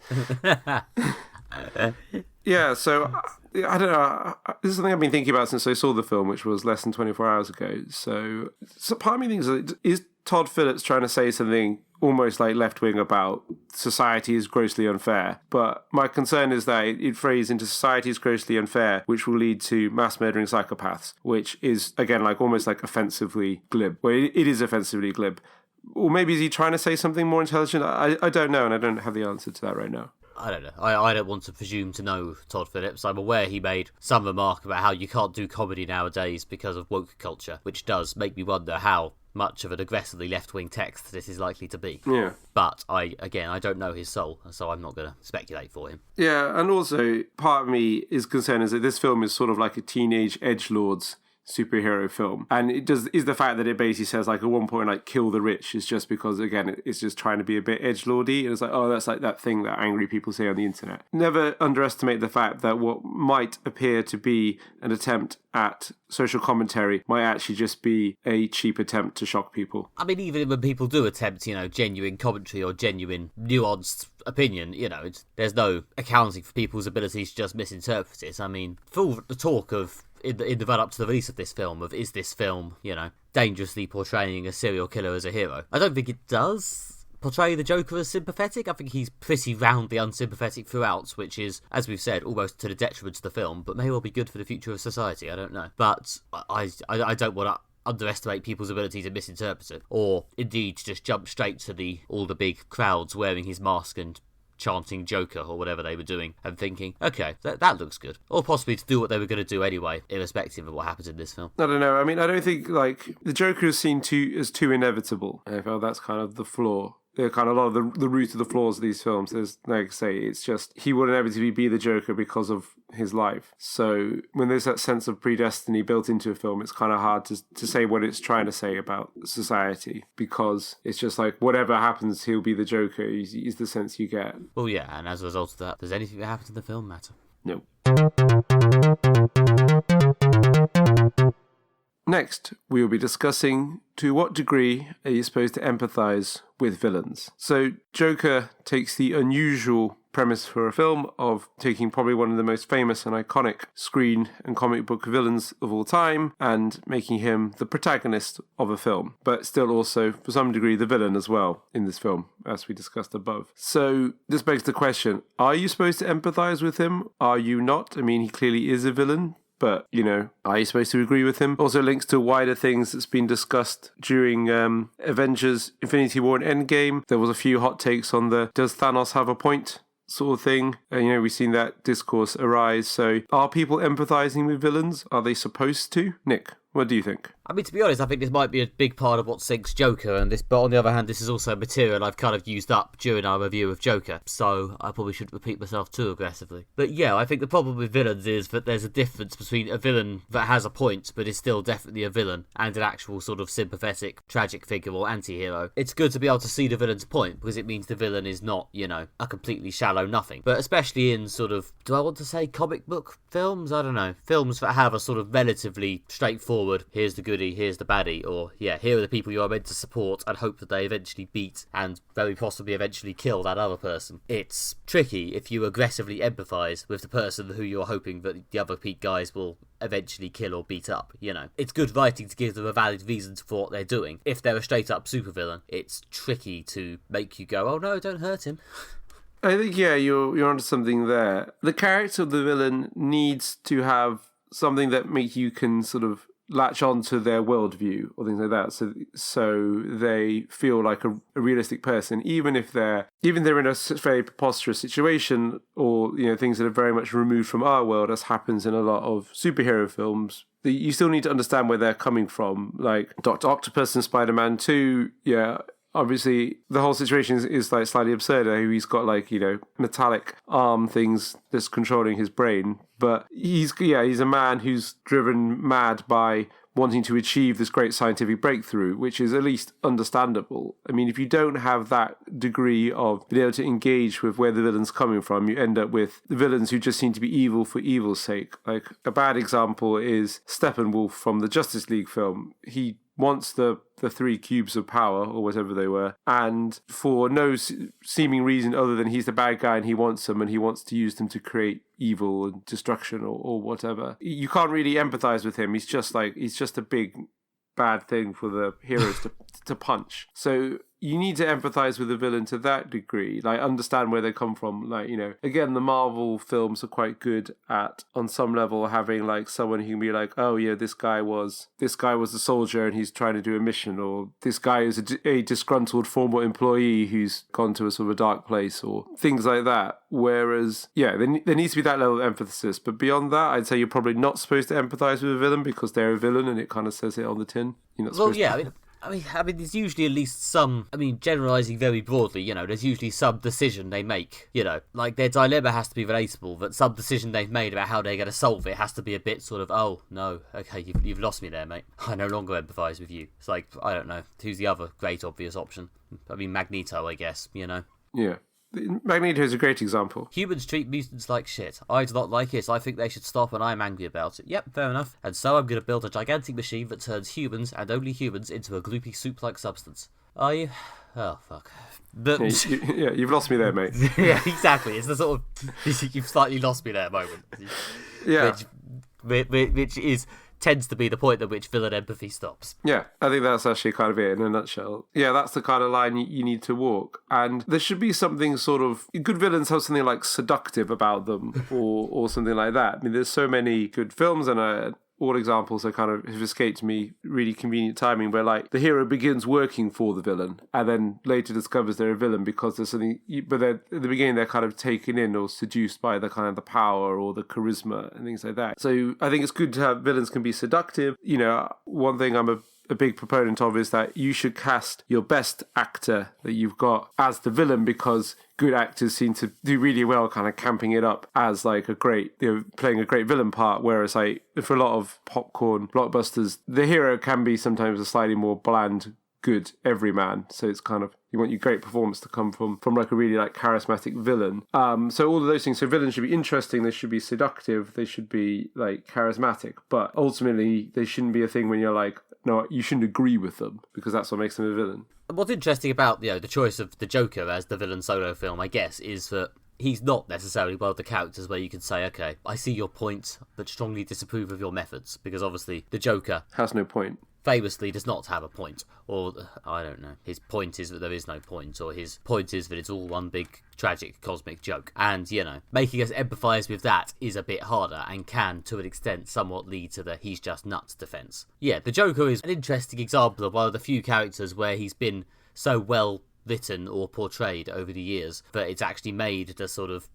Yeah, so I don't know. This is something I've been thinking about since I saw the film, which was less than 24 hours ago. So part of me thinks, is Todd Phillips trying to say something almost left-wing about society is grossly unfair? But my concern is that it phrased into society is grossly unfair, which will lead to mass murdering psychopaths, which is, again, almost offensively glib. Well, it is offensively glib. Or maybe is he trying to say something more intelligent? I don't know, and I don't have the answer to that right now. I don't know. I don't want to presume to know Todd Phillips. I'm aware he made some remark about how you can't do comedy nowadays because of woke culture, which does make me wonder how much of an aggressively left-wing text this is likely to be. Yeah. But, I don't know his soul, so I'm not going to speculate for him. Yeah, and also, part of me is concerned is that this film is sort of like a teenage edgelord's superhero film. And is the fact that it basically says, like, at one point, like, kill the rich is just because, again, it's just trying to be a bit edgelordy. And it's like, oh, that's like that thing that angry people say on the internet. Never underestimate the fact that what might appear to be an attempt at social commentary might actually just be a cheap attempt to shock people. I mean, even when people do attempt, genuine commentary or genuine nuanced opinion, there's no accounting for people's abilities to just misinterpret it. I mean, for all the talk of in the run-up to the release of this film, is this film, dangerously portraying a serial killer as a hero? I don't think it does portray the Joker as sympathetic. I think he's pretty roundly unsympathetic throughout, which is, as we've said, almost to the detriment of the film, but may well be good for the future of society. I don't know. But I don't want to underestimate people's ability to misinterpret it, or indeed just jump straight to all the big crowds wearing his mask and chanting Joker or whatever they were doing and thinking, okay, that looks good. Or possibly to do what they were going to do anyway, irrespective of what happens in this film. I don't know. I mean, I don't think, like, the Joker is seen as too inevitable. I feel that's kind of the flaw. They're kind of a lot of the root of the flaws of these films. There's, like I say, it's just he will inevitably be the Joker because of his life. So when there's that sense of predestiny built into a film, it's kind of hard to say what it's trying to say about society, because it's just like whatever happens, he'll be the Joker is the sense you get. Well, yeah, and as a result of that, does anything that happens in the film matter? No. Next, we will be discussing to what degree are you supposed to empathise with villains. So Joker takes the unusual premise for a film of taking probably one of the most famous and iconic screen and comic book villains of all time and making him the protagonist of a film, but still also, for some degree, the villain as well in this film, as we discussed above. So this begs the question, are you supposed to empathise with him? Are you not? I mean, he clearly is a villain, but, are you supposed to agree with him? Also links to wider things that's been discussed during Avengers, Infinity War and Endgame. There was a few hot takes on does Thanos have a point sort of thing. And, we've seen that discourse arise. So are people empathising with villains? Are they supposed to? Nick, what do you think? I mean, to be honest, I think this might be a big part of what sinks Joker, but on the other hand, this is also material I've kind of used up during our review of Joker, so I probably shouldn't repeat myself too aggressively. But yeah, I think the problem with villains is that there's a difference between a villain that has a point, but is still definitely a villain, and an actual sort of sympathetic, tragic figure or anti-hero. It's good to be able to see the villain's point, because it means the villain is not, a completely shallow nothing. But especially in sort of, do I want to say comic book films? I don't know. Films that have a sort of relatively straightforward, here's the goodie, here's the baddie, or here are the people you are meant to support and hope that they eventually beat and very possibly eventually kill that other person. It's tricky if you aggressively empathise with the person who you're hoping that the other peak guys will eventually kill or beat up, It's good writing to give them a valid reason for what they're doing. If they're a straight up supervillain, it's tricky to make you go, oh no, don't hurt him. I think, you're onto something there. The character of the villain needs to have something that makes you can sort of latch on to their worldview or things like that, so they feel like a realistic person, even if they're in a very preposterous situation, or things that are very much removed from our world, as happens in a lot of superhero films. You still need to understand where they're coming from, like Dr. Octopus and Spider-Man 2. Obviously the whole situation is like slightly absurd. He's got metallic arm things that's controlling his brain, but he's a man who's driven mad by wanting to achieve this great scientific breakthrough, which is at least understandable. I mean, if you don't have that degree of being able to engage with where the villain's coming from, you end up with the villains who just seem to be evil for evil's sake. Like, a bad example is Steppenwolf from the Justice League film. He wants the 3 cubes of power, or whatever they were, and for no seeming reason other than he's the bad guy and he wants them, and he wants to use them to create evil and destruction or whatever. You can't really empathise with him. He's just a big bad thing for the heroes to punch. So you need to empathise with the villain to that degree, like understand where they come from. Like, again, the Marvel films are quite good at, on some level, having like someone who can be like, oh yeah, this guy was a soldier and he's trying to do a mission, or this guy is a disgruntled former employee who's gone to a sort of a dark place, or things like that. Whereas, there needs to be that level of emphasis. But beyond that, I'd say you're probably not supposed to empathise with a villain because they're a villain, and it kind of says it on the tin. You're not supposed to. I mean, there's usually at least some, generalising very broadly, there's usually some decision they make, like their dilemma has to be relatable, but some decision they've made about how they're going to solve it has to be a bit sort of, oh, no, okay, you've lost me there, mate. I no longer empathise with you. It's like, I don't know, who's the other great obvious option? I mean, Magneto, I guess, Yeah. Magneto is a great example. Humans treat mutants like shit. I do not like it. I think they should stop, and I'm angry about it. Yep, fair enough. And so I'm going to build a gigantic machine that turns humans, and only humans, into a gloopy soup-like substance. Are you? Oh, fuck. But... you've lost me there, mate. Yeah, exactly. It's the sort of... you've slightly lost me there moment. Yeah. Which tends to be the point at which villain empathy stops. Yeah, I think that's actually kind of it in a nutshell. Yeah, that's the kind of line you need to walk. And there should be something sort of... Good villains have something like seductive about them or something like that. I mean, there's so many good films and all examples that kind of have escaped me, really convenient timing, where like the hero begins working for the villain and then later discovers they're a villain because there's something, but at the beginning they're kind of taken in or seduced by the kind of the power or the charisma and things like that. So I think it's good to have villains can be seductive. One thing I'm a big proponent of is that you should cast your best actor that you've got as the villain, because good actors seem to do really well kind of camping it up as like a great, playing a great villain part, whereas like for a lot of popcorn blockbusters, the hero can be sometimes a slightly more bland, good everyman. So it's kind of, you want your great performance to come from like a really like charismatic villain. So all of those things. So villains should be interesting, they should be seductive, they should be like charismatic, but ultimately they shouldn't be a thing when you're like, no, you shouldn't agree with them, because that's what makes them a villain. What's interesting about the choice of the Joker as the villain solo film, I guess, is that he's not necessarily one of the characters where you can say, okay, I see your point, but strongly disapprove of your methods, because obviously the Joker has no point. Famously does not have a point, or I don't know, his point is that there is no point, or his point is that it's all one big tragic cosmic joke, and making us empathise with that is a bit harder and can to an extent somewhat lead to the he's just nuts defence. Yeah, the Joker is an interesting example of one of the few characters where he's been so well written or portrayed over the years that it's actually made the sort of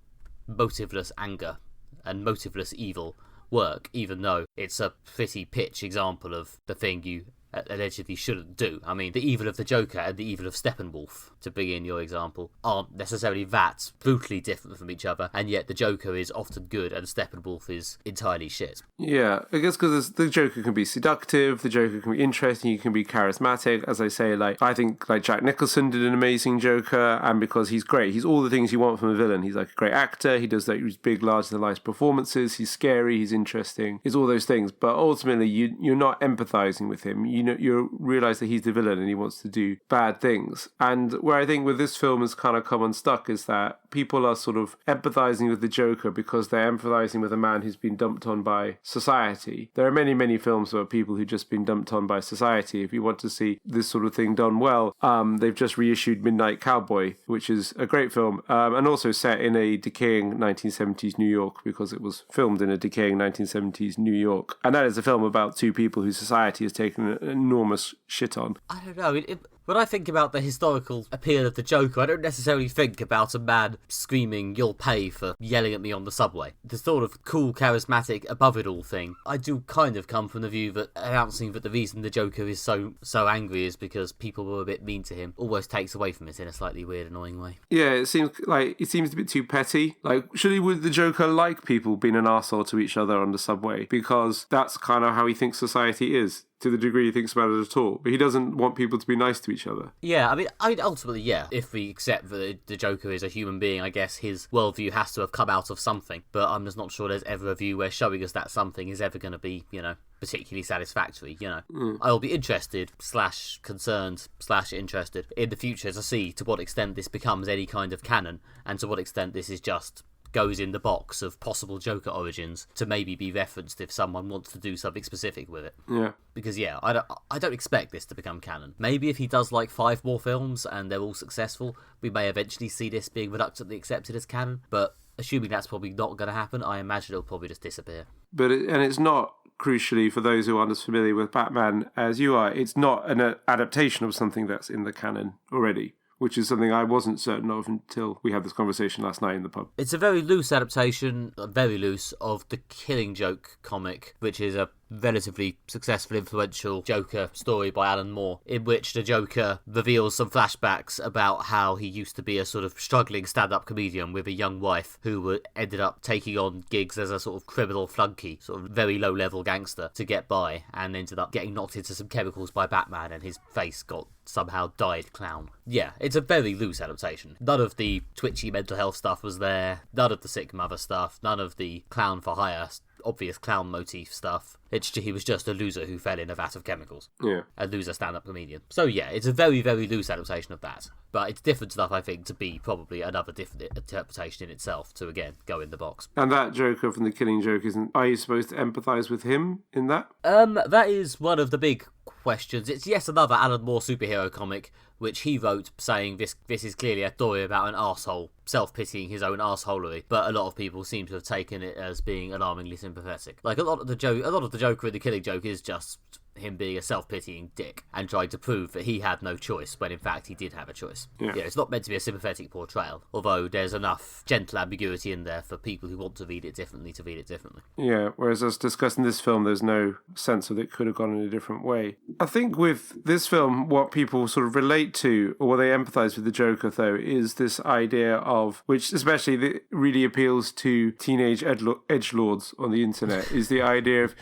motiveless anger and motiveless evil work, even though it's a pretty pitch example of the thing you allegedly shouldn't do. I mean, the evil of the Joker and the evil of Steppenwolf, to bring in your example, aren't necessarily that brutally different from each other, and yet the Joker is often good and Steppenwolf is entirely shit. Yeah, I guess because the Joker can be seductive, the Joker can be interesting, he can be charismatic. As I say, like I think like Jack Nicholson did an amazing Joker, and because he's great, he's all the things you want from a villain. He's like a great actor, he does like these big, larger-than-life performances, he's scary, he's interesting, he's all those things, but ultimately you're not empathizing with him. You realise that he's the villain and he wants to do bad things. And where I think with this film has kind of come unstuck is that people are sort of empathising with the Joker because they're empathising with a man who's been dumped on by society. There are many, many films about people who've just been dumped on by society. If you want to see this sort of thing done well, they've just reissued Midnight Cowboy, which is a great film, and also set in a decaying 1970s New York, because it was filmed in a decaying 1970s New York. And that is a film about two people whose society has taken an enormous shit on. I don't know. When I think about the historical appeal of the Joker, I don't necessarily think about a man screaming, "You'll pay," for yelling at me on the subway. The sort of cool, charismatic, above-it-all thing, I do kind of come from the view that announcing that the reason the Joker is so angry is because people were a bit mean to him almost takes away from it in a slightly weird, annoying way. Yeah, it seems a bit too petty. Like, surely would the Joker like people being an arsehole to each other on the subway? Because that's kind of how he thinks society is, to the degree he thinks about it at all. But he doesn't want people to be nice to each other. Yeah, I mean, ultimately, yeah. If we accept that the Joker is a human being, I guess his worldview has to have come out of something. But I'm just not sure there's ever a view where showing us that something is ever going to be, particularly satisfactory, I'll be interested / concerned / interested in the future to see to what extent this becomes any kind of canon, and to what extent this is just goes in the box of possible Joker origins to maybe be referenced if someone wants to do something specific with it. Yeah. Because, yeah, I don't expect this to become canon. Maybe if he does, 5 more films and they're all successful, we may eventually see this being reluctantly accepted as canon, but assuming that's probably not going to happen, I imagine it'll probably just disappear. But it's not, crucially, for those who aren't as familiar with Batman as you are, it's not an adaptation of something that's in the canon already, which is something I wasn't certain of until we had this conversation last night in the pub. It's a very loose adaptation, of the Killing Joke comic, which is a relatively successful, influential Joker story by Alan Moore, in which the Joker reveals some flashbacks about how he used to be a sort of struggling stand-up comedian with a young wife who ended up taking on gigs as a sort of criminal flunky, sort of very low-level gangster to get by, and ended up getting knocked into some chemicals by Batman, and his face got somehow dyed clown. Yeah, it's a very loose adaptation. None of the twitchy mental health stuff was there, none of the sick mother stuff, none of the clown for hire obvious clown motif stuff. He was just a loser who fell in a vat of chemicals. Yeah. A loser stand-up comedian. So yeah, it's a very, very loose adaptation of that. But it's different enough, I think, to be probably another different interpretation in itself to, again, go in the box. And that Joker from The Killing Joke, are you supposed to empathise with him in that? That is one of the big questions. It's yes, another Alan Moore superhero comic, which he wrote saying this is clearly a story about an arsehole self-pitying his own arseholery, but a lot of people seem to have taken it as being alarmingly sympathetic. Like a lot of the Joker in The Killing Joke is just him being a self-pitying dick and trying to prove that he had no choice when in fact he did have a choice. Yeah, it's not meant to be a sympathetic portrayal, although there's enough gentle ambiguity in there for people who want to read it differently to read it differently. Yeah, whereas as discussed in this film, there's no sense that it could have gone in a different way. I think with this film, what people sort of relate to, or what they empathise with the Joker, though, is this idea of, which especially really appeals to teenage edgelords on the internet, is the idea of,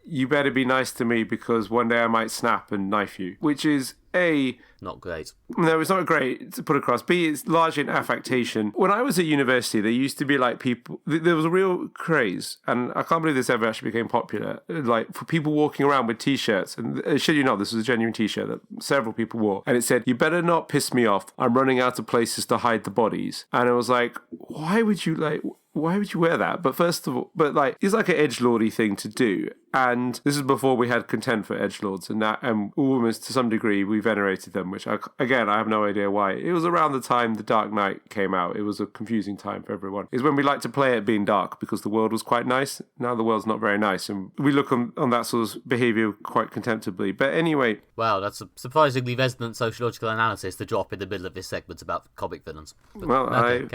you better be nice to me because one day I might snap and knife you. Which is A... not great. No, it's not great to put across. B, it's largely an affectation. When I was at university, there used to be like people... There was a real craze, and I can't believe this ever actually became popular, like for people walking around with T-shirts. And shit you not, this was a genuine T-shirt that several people wore. And it said, "You better not piss me off. I'm running out of places to hide the bodies." And I was like, why would you wear that? But first of all, it's like an edgelordy thing to do. And this is before we had contempt for edgelords, and almost to some degree we venerated them, which I have no idea why. It was around the time The Dark Knight came out. It was a confusing time for everyone. It's when we liked to play it being dark because the world was quite nice. Now the world's not very nice, and we look on that sort of behaviour quite contemptibly. But anyway... Wow, that's a surprisingly resonant sociological analysis to drop in the middle of this segment about comic villains. But, well, I've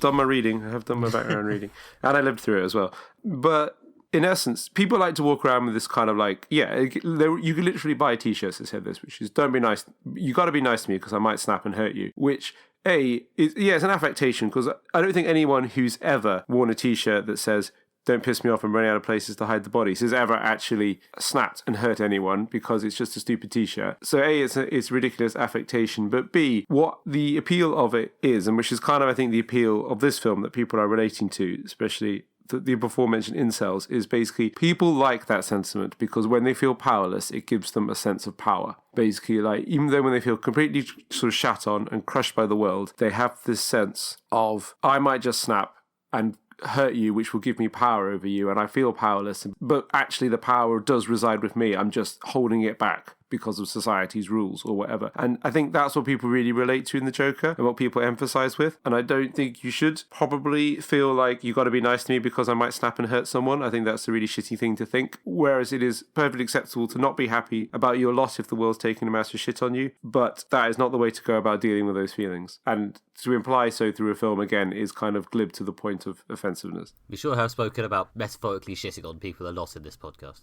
done my reading. I have done my background reading. And I lived through it as well. But... in essence, people like to walk around with this kind of you could literally buy T-shirts that said this, which is, don't be nice, you got to be nice to me because I might snap and hurt you, which, it's an affectation, because I don't think anyone who's ever worn a T-shirt that says, "Don't piss me off, I'm running out of places to hide the bodies," has ever actually snapped and hurt anyone, because it's just a stupid T-shirt. So it's ridiculous affectation, but B, what the appeal of it is, and which is kind of, I think, the appeal of this film that people are relating to, especially the before-mentioned incels, is basically people like that sentiment because when they feel powerless, it gives them a sense of power. Basically, even though when they feel completely sort of shat on and crushed by the world, they have this sense of, I might just snap and hurt you, which will give me power over you, and I feel powerless, but actually the power does reside with me. I'm just holding it back because of society's rules or whatever. And I think that's what people really relate to in the Joker and what people emphasize with. And I don't think you should probably feel like you got to be nice to me because I might snap and hurt someone. I think that's a really shitty thing to think. Whereas it is perfectly acceptable to not be happy about your loss if the world's taking a massive shit on you. But that is not the way to go about dealing with those feelings. And to imply so through a film, again, is kind of glib to the point of offensiveness. We sure have spoken about metaphorically shitting on people a lot in this podcast.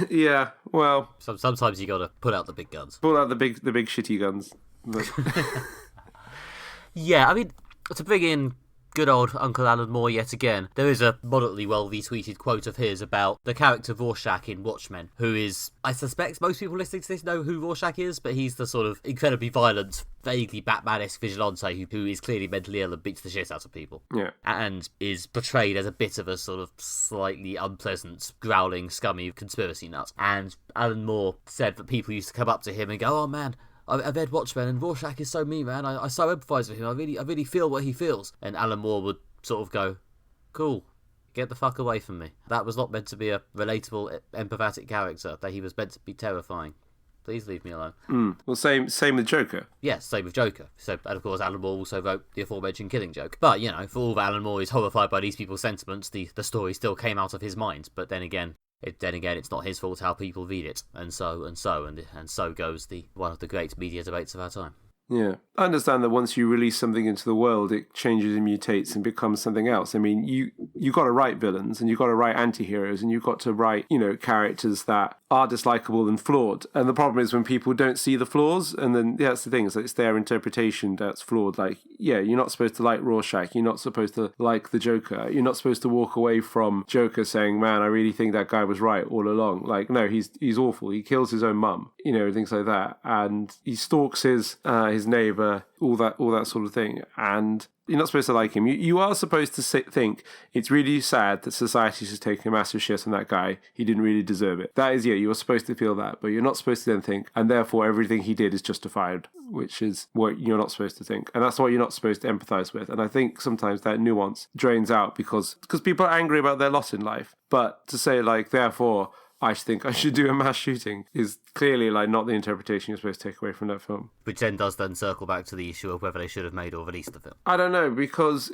Yeah, well... sometimes you got to pull out the big guns. Pull out the big shitty guns. But... yeah, I mean, to bring in good old Uncle Alan Moore yet again, there is a moderately well retweeted quote of his about the character Rorschach in Watchmen, who is, I suspect most people listening to this know who Rorschach is, but he's the sort of incredibly violent, vaguely Batman-esque vigilante who is clearly mentally ill and beats the shit out of people. Yeah. And is portrayed as a bit of a sort of slightly unpleasant, growling, scummy conspiracy nut. And Alan Moore said that people used to come up to him and go, "Oh man, I've read Watchmen and Rorschach is so mean, man. I so empathise with him. I really feel what he feels." And Alan Moore would sort of go, "Cool, get the fuck away from me. That was not meant to be a relatable, empathetic character. That he was meant to be terrifying. Please leave me alone." Well, same with Joker. Yes, same with Joker. So, and of course, Alan Moore also wrote the aforementioned Killing Joke. But, for all that Alan Moore is horrified by these people's sentiments, the story still came out of his mind. But then again, it's not his fault how people read it, and so goes one of the great media debates of our time. Yeah. I understand that once you release something into the world, it changes and mutates and becomes something else. I mean, you got to write villains and you've got to write anti-heroes and you've got to write, characters that are dislikable and flawed. And the problem is when people don't see the flaws, and then that's the thing, is that it's their interpretation that's flawed. Like, yeah, you're not supposed to like Rorschach. You're not supposed to like the Joker. You're not supposed to walk away from Joker saying, man, I really think that guy was right all along. Like, no, he's awful. He kills his own mum, things like that. And he stalks his neighbour, all that sort of thing. And you're not supposed to like him. You are supposed to think it's really sad that society's just taking a massive shit on that guy. He didn't really deserve it. That is, you're supposed to feel that, but you're not supposed to then think, and therefore everything he did is justified, which is what you're not supposed to think. And that's what you're not supposed to empathise with. And I think sometimes that nuance drains out because people are angry about their lot in life. But to say, like, therefore, I think I should do a mass shooting is clearly like not the interpretation you're supposed to take away from that film. Which then does circle back to the issue of whether they should have made or released the film. I don't know, because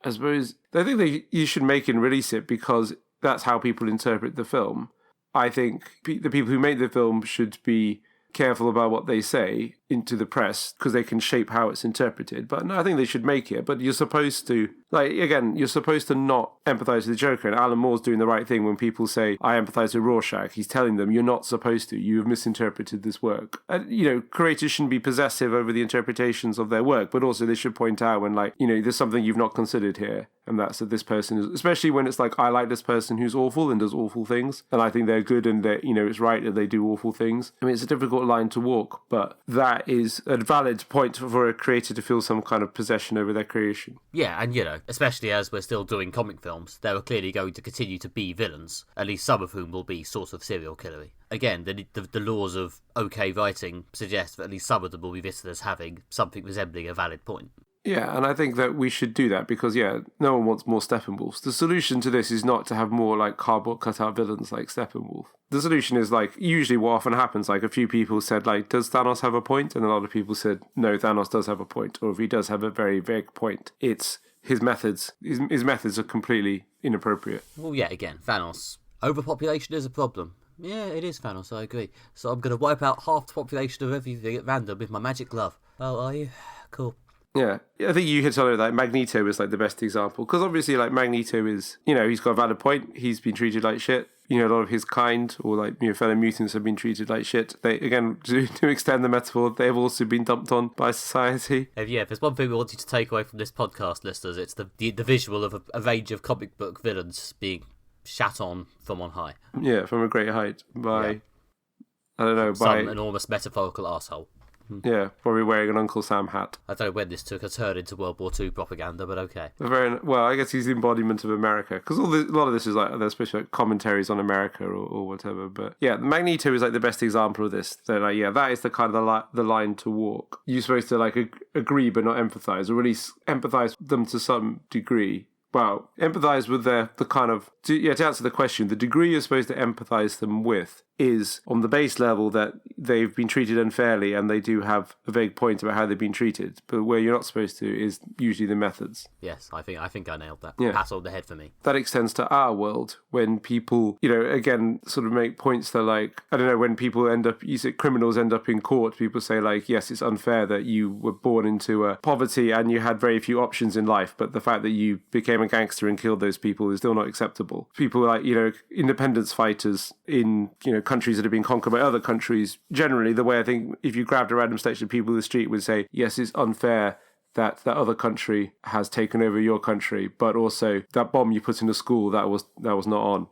I suppose I think you should make and release it because that's how people interpret the film. I think the people who made the film should be careful about what they say into the press because they can shape how it's interpreted. But no, I think they should make it. But you're supposed to, you're supposed to not empathise with the Joker. And Alan Moore's doing the right thing when people say, I empathise with Rorschach. He's telling them, you're not supposed to. You have misinterpreted this work. And, creators shouldn't be possessive over the interpretations of their work, but also they should point out when, there's something you've not considered here. And that's that this person is, especially when it's like, I like this person who's awful and does awful things. And I think they're good and that, it's right that they do awful things. I mean, it's a difficult line to walk, but that is a valid point for a creator to feel some kind of possession over their creation. Yeah, and especially as we're still doing comic films, there are clearly going to continue to be villains, at least some of whom will be sort of serial killery. Again, the laws of okay writing suggest that at least some of them will be listed as having something resembling a valid point. Yeah, and I think that we should do that because, no one wants more Steppenwolfs. The solution to this is not to have more, cardboard cutout villains like Steppenwolf. The solution is, usually what often happens, a few people said, does Thanos have a point? And a lot of people said, no, Thanos does have a point. Or if he does have a very vague point, it's his methods. His methods are completely inappropriate. Well, yeah, again, Thanos. Overpopulation is a problem. Yeah, it is, Thanos, I agree. So I'm going to wipe out half the population of everything at random with my magic glove. Oh, are you? Cool. Yeah, I think you hit on it. Magneto is the best example because obviously, Magneto is, he's got a valid point. He's been treated like shit. A lot of his kind or fellow mutants have been treated like shit. They, again, to extend the metaphor, they've also been dumped on by society. Yeah, if there's one thing we want you to take away from this podcast, listeners, it's the visual of a range of comic book villains being shat on from on high. Yeah, from a great height by, some enormous metaphorical arsehole. Yeah, probably wearing an Uncle Sam hat. I don't know when this took a turn into World War II propaganda, but okay. Well, I guess he's the embodiment of America, because a lot of this is there's supposed to be commentaries on America or whatever. But yeah, Magneto is the best example of this. So that is the kind of the line to walk. You're supposed to agree but not empathise, or at least empathise with them to some degree. Well, empathise with the kind of to answer the question, the degree you're supposed to empathise them with is on the base level that they've been treated unfairly and they do have a vague point about how they've been treated. But where you're not supposed to is usually the methods. Yes, I think I nailed that. Yeah. Pat on the head for me. That extends to our world when people, again, sort of make points that when people criminals end up in court, people say yes, it's unfair that you were born into poverty and you had very few options in life, but the fact that you became a gangster and killed those people is still not acceptable. People independence fighters in, countries that have been conquered by other countries, generally the way I think if you grabbed a random section of people in the street would say, yes, it's unfair that other country has taken over your country, but also that bomb you put in the school that was not on.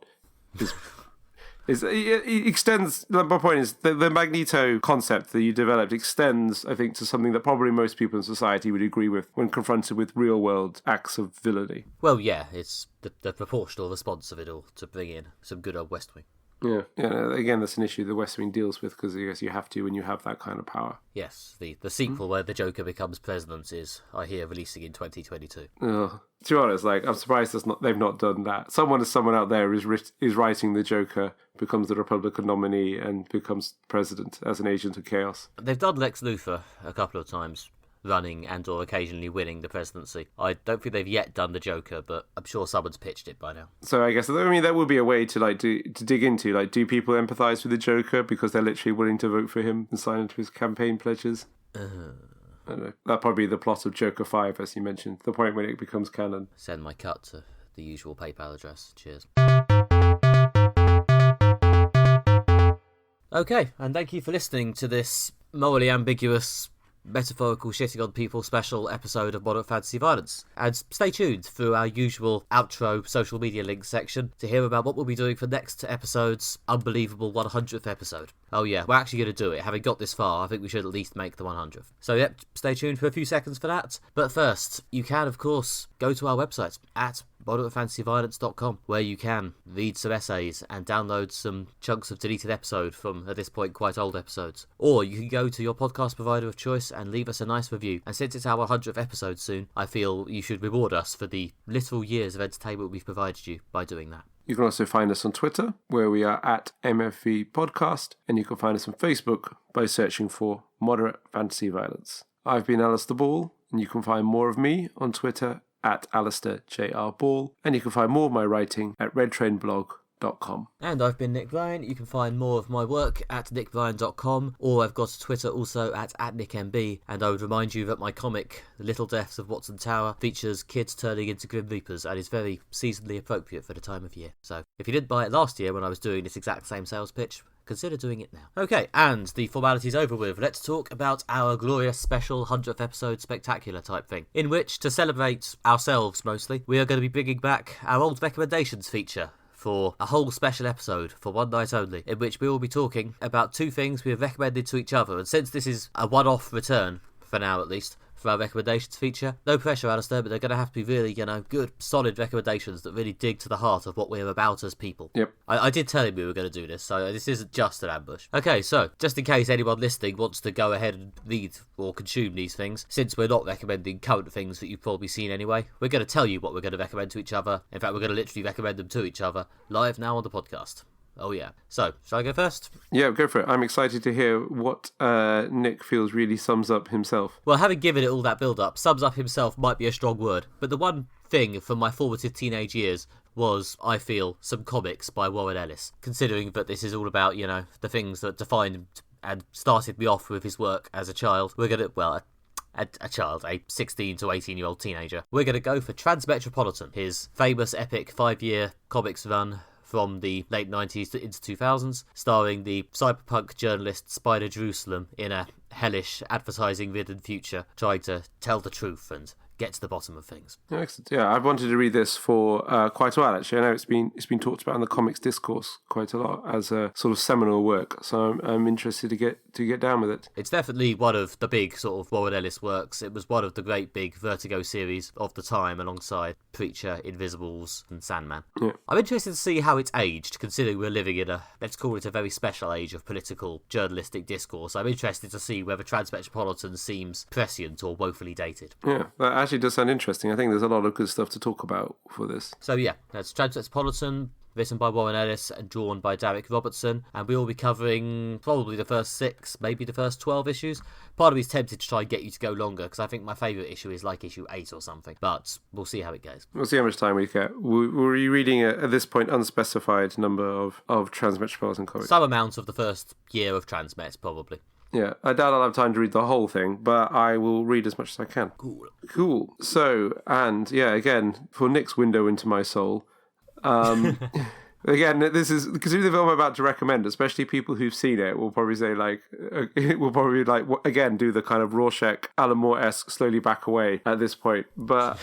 It extends. My point is the Magneto concept that you developed extends, I think, to something that probably most people in society would agree with when confronted with real world acts of villainy. Well, yeah, it's the proportional response of it all to bring in some good old West Wing. Yeah. Again, that's an issue the West Wing deals with because I guess you have to when you have that kind of power. Yes, the sequel where the Joker becomes president is, I hear, releasing in 2022. To be honest, I'm surprised they've not done that. Someone out there is writing the Joker, becomes the Republican nominee, and becomes president as an agent of chaos. They've done Lex Luthor a couple of times. running and or occasionally winning the presidency. I don't think they've yet done the Joker, but I'm sure someone's pitched it by now. So I guess, that would be a way to to dig into, do people empathise with the Joker because they're literally willing to vote for him and sign into his campaign pledges? I don't know. That'd probably be the plot of Joker 5, as you mentioned, the point when it becomes canon. Send my cut to the usual PayPal address. Cheers. Okay, and thank you for listening to this morally ambiguous, metaphorical shitting on people special episode of Moderate Fantasy Violence. And stay tuned through our usual outro social media links section to hear about what we'll be doing for next episode's unbelievable 100th episode. Oh yeah, we're actually going to do it. Having got this far, I think we should at least make the 100th. So yep, stay tuned for a few seconds for that. But first, you can of course go to our website at moderatefantasyviolence.com, where you can read some essays and download some chunks of deleted episode from, at this point, quite old episodes. Or you can go to your podcast provider of choice and leave us a nice review. And since it's our 100th episode soon, I feel you should reward us for the literal years of entertainment we've provided you by doing that. You can also find us on Twitter, where we are at MFV Podcast, and you can find us on Facebook by searching for Moderate Fantasy Violence. I've been Alistair Ball, and you can find more of me on Twitter at Alistair J.R. Ball, and you can find more of my writing at redtrainblog.com. And I've been Nick Bryan. You can find more of my work at nickbryan.com, or I've got a Twitter also at nickmb, and I would remind you that my comic, The Little Deaths of Watson Tower, features kids turning into Grim Reapers and is very seasonally appropriate for the time of year. So if you didn't buy it last year when I was doing this exact same sales pitch, consider doing it now. Okay, and the formality's over with. Let's talk about our glorious special 100th episode spectacular type thing, in which, to celebrate ourselves mostly, we are going to be bringing back our old recommendations feature for a whole special episode for one night only, in which we will be talking about two things we have recommended to each other. And since this is a one-off return, for now at least, for our recommendations feature, no pressure, Alistair, but they're going to have to be really, good, solid recommendations that really dig to the heart of what we're about as people. Yep. I did tell him we were going to do this, so this isn't just an ambush. Okay, so, just in case anyone listening wants to go ahead and read or consume these things, since we're not recommending current things that you've probably seen anyway, we're going to tell you what we're going to recommend to each other. In fact, we're going to literally recommend them to each other, live now on the podcast. Oh yeah. So, shall I go first? Yeah, go for it. I'm excited to hear what Nick feels really sums up himself. Well, having given it all that build-up, sums up himself might be a strong word, but the one thing from my formative teenage years was, I feel, some comics by Warren Ellis, considering that this is all about, the things that defined him and started me off with his work as a child. We're going to, a child, a 16 to 18-year-old teenager. We're going to go for Transmetropolitan, his famous epic 5-year comics run from the late 90s into 2000s, starring the cyberpunk journalist Spider Jerusalem in a hellish, advertising-ridden future, trying to tell the truth and get to the bottom of things. Excellent. Yeah, I've wanted to read this for quite a while, actually. I know it's been talked about in the comics discourse quite a lot as a sort of seminal work, so I'm interested to get down with it. It's definitely one of the big sort of Warren Ellis works. It was one of the great big Vertigo series of the time, alongside Preacher, Invisibles, and Sandman. Yeah. I'm interested to see how it's aged, considering we're living in let's call it a very special age of political journalistic discourse. I'm interested to see whether Transmetropolitan seems prescient or woefully dated. Yeah, that actually does sound interesting. I think there's a lot of good stuff to talk about for this. So yeah, that's Transmetropolitan, written by Warren Ellis and drawn by Derek Robertson, and we will be covering probably the first 6, maybe the first 12 issues. Part of me is tempted to try and get you to go longer, because I think my favourite issue is like issue 8 or something, but we'll see how it goes. We'll see how much time we get. Were you reading at this point unspecified number of Transmetropolitan comics? Some amount of the first year of Transmet, probably. Yeah, I doubt I'll have time to read the whole thing, but I will read as much as I can. Cool. So, and yeah, again, for Nick's window into my soul, again, this is because the film I'm about to recommend, especially people who've seen it, will probably say again do the kind of Rorschach, Alan Moore-esque slowly back away at this point. But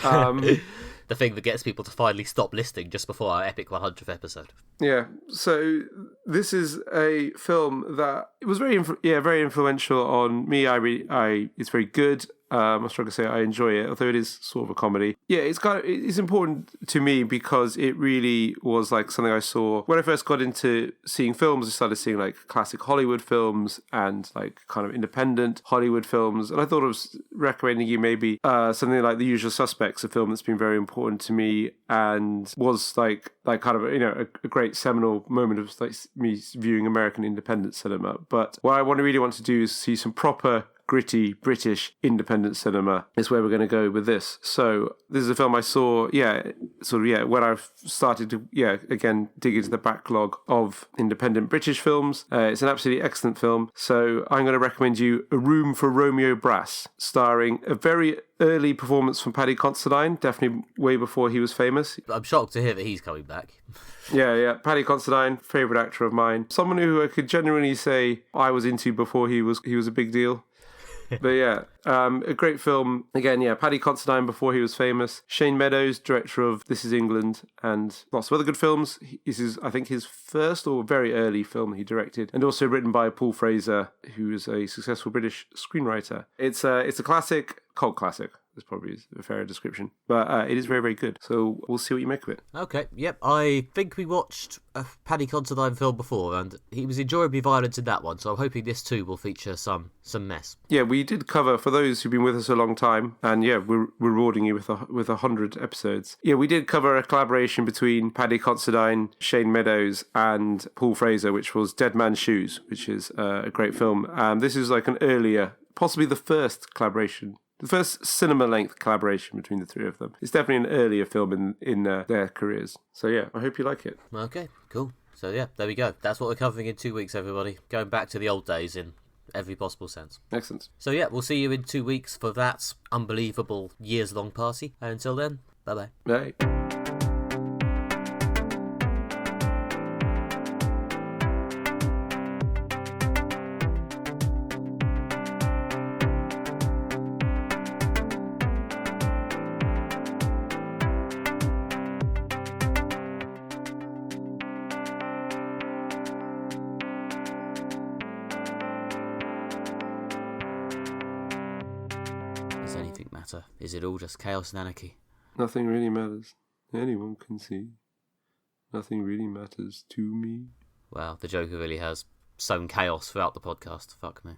the thing that gets people to finally stop listening just before our epic 100th episode. Yeah, so this is a film that it was very influential on me. It's very good. I'm struggling to say I enjoy it, although it is sort of a comedy. Yeah, it's important to me because it really was like something I saw when I first got into seeing films. I started seeing like classic Hollywood films and like kind of independent Hollywood films, and I thought I was recommending you maybe something like The Usual Suspects, a film that's been very important to me and was like kind of a great seminal moment of like me viewing American independent cinema. But what I really want to do is see some proper gritty British independent cinema is where we're going to go with this. So this is a film I saw, when I started to, again, dig into the backlog of independent British films. It's an absolutely excellent film. So I'm going to recommend you A Room for Romeo Brass, starring a very early performance from Paddy Considine, definitely way before he was famous. I'm shocked to hear that he's coming back. Yeah. Paddy Considine, favourite actor of mine. Someone who I could genuinely say I was into before he was a big deal. But yeah, a great film. Again, Paddy Considine before he was famous. Shane Meadows, director of This Is England and lots of other good films. This is, I think, his first or very early film he directed, and also written by Paul Fraser, who is a successful British screenwriter. It's a classic, cult classic. This probably is a fair description. But it is very, very good. So we'll see what you make of it. Okay, yep. I think we watched a Paddy Considine film before, and he was enjoyably violent in that one, so I'm hoping this too will feature some mess. Yeah, we did cover, for those who've been with us a long time, and we're rewarding you with 100 episodes. Yeah, we did cover a collaboration between Paddy Considine, Shane Meadows, and Paul Fraser, which was Dead Man's Shoes, which is a great film. This is like an earlier, possibly the first collaboration. The first cinema-length collaboration between the three of them. It's definitely an earlier film in their careers. So yeah, I hope you like it. Okay, cool. So yeah, there we go. That's what we're covering in 2 weeks, everybody. Going back to the old days in every possible sense. Excellent. So yeah, we'll see you in 2 weeks for that unbelievable years-long party. And until then, bye-bye. Bye. Does anything matter? Is it all just chaos and anarchy? Nothing really matters. Anyone can see. Nothing really matters to me. Well, the Joker really has sown chaos throughout the podcast. Fuck me.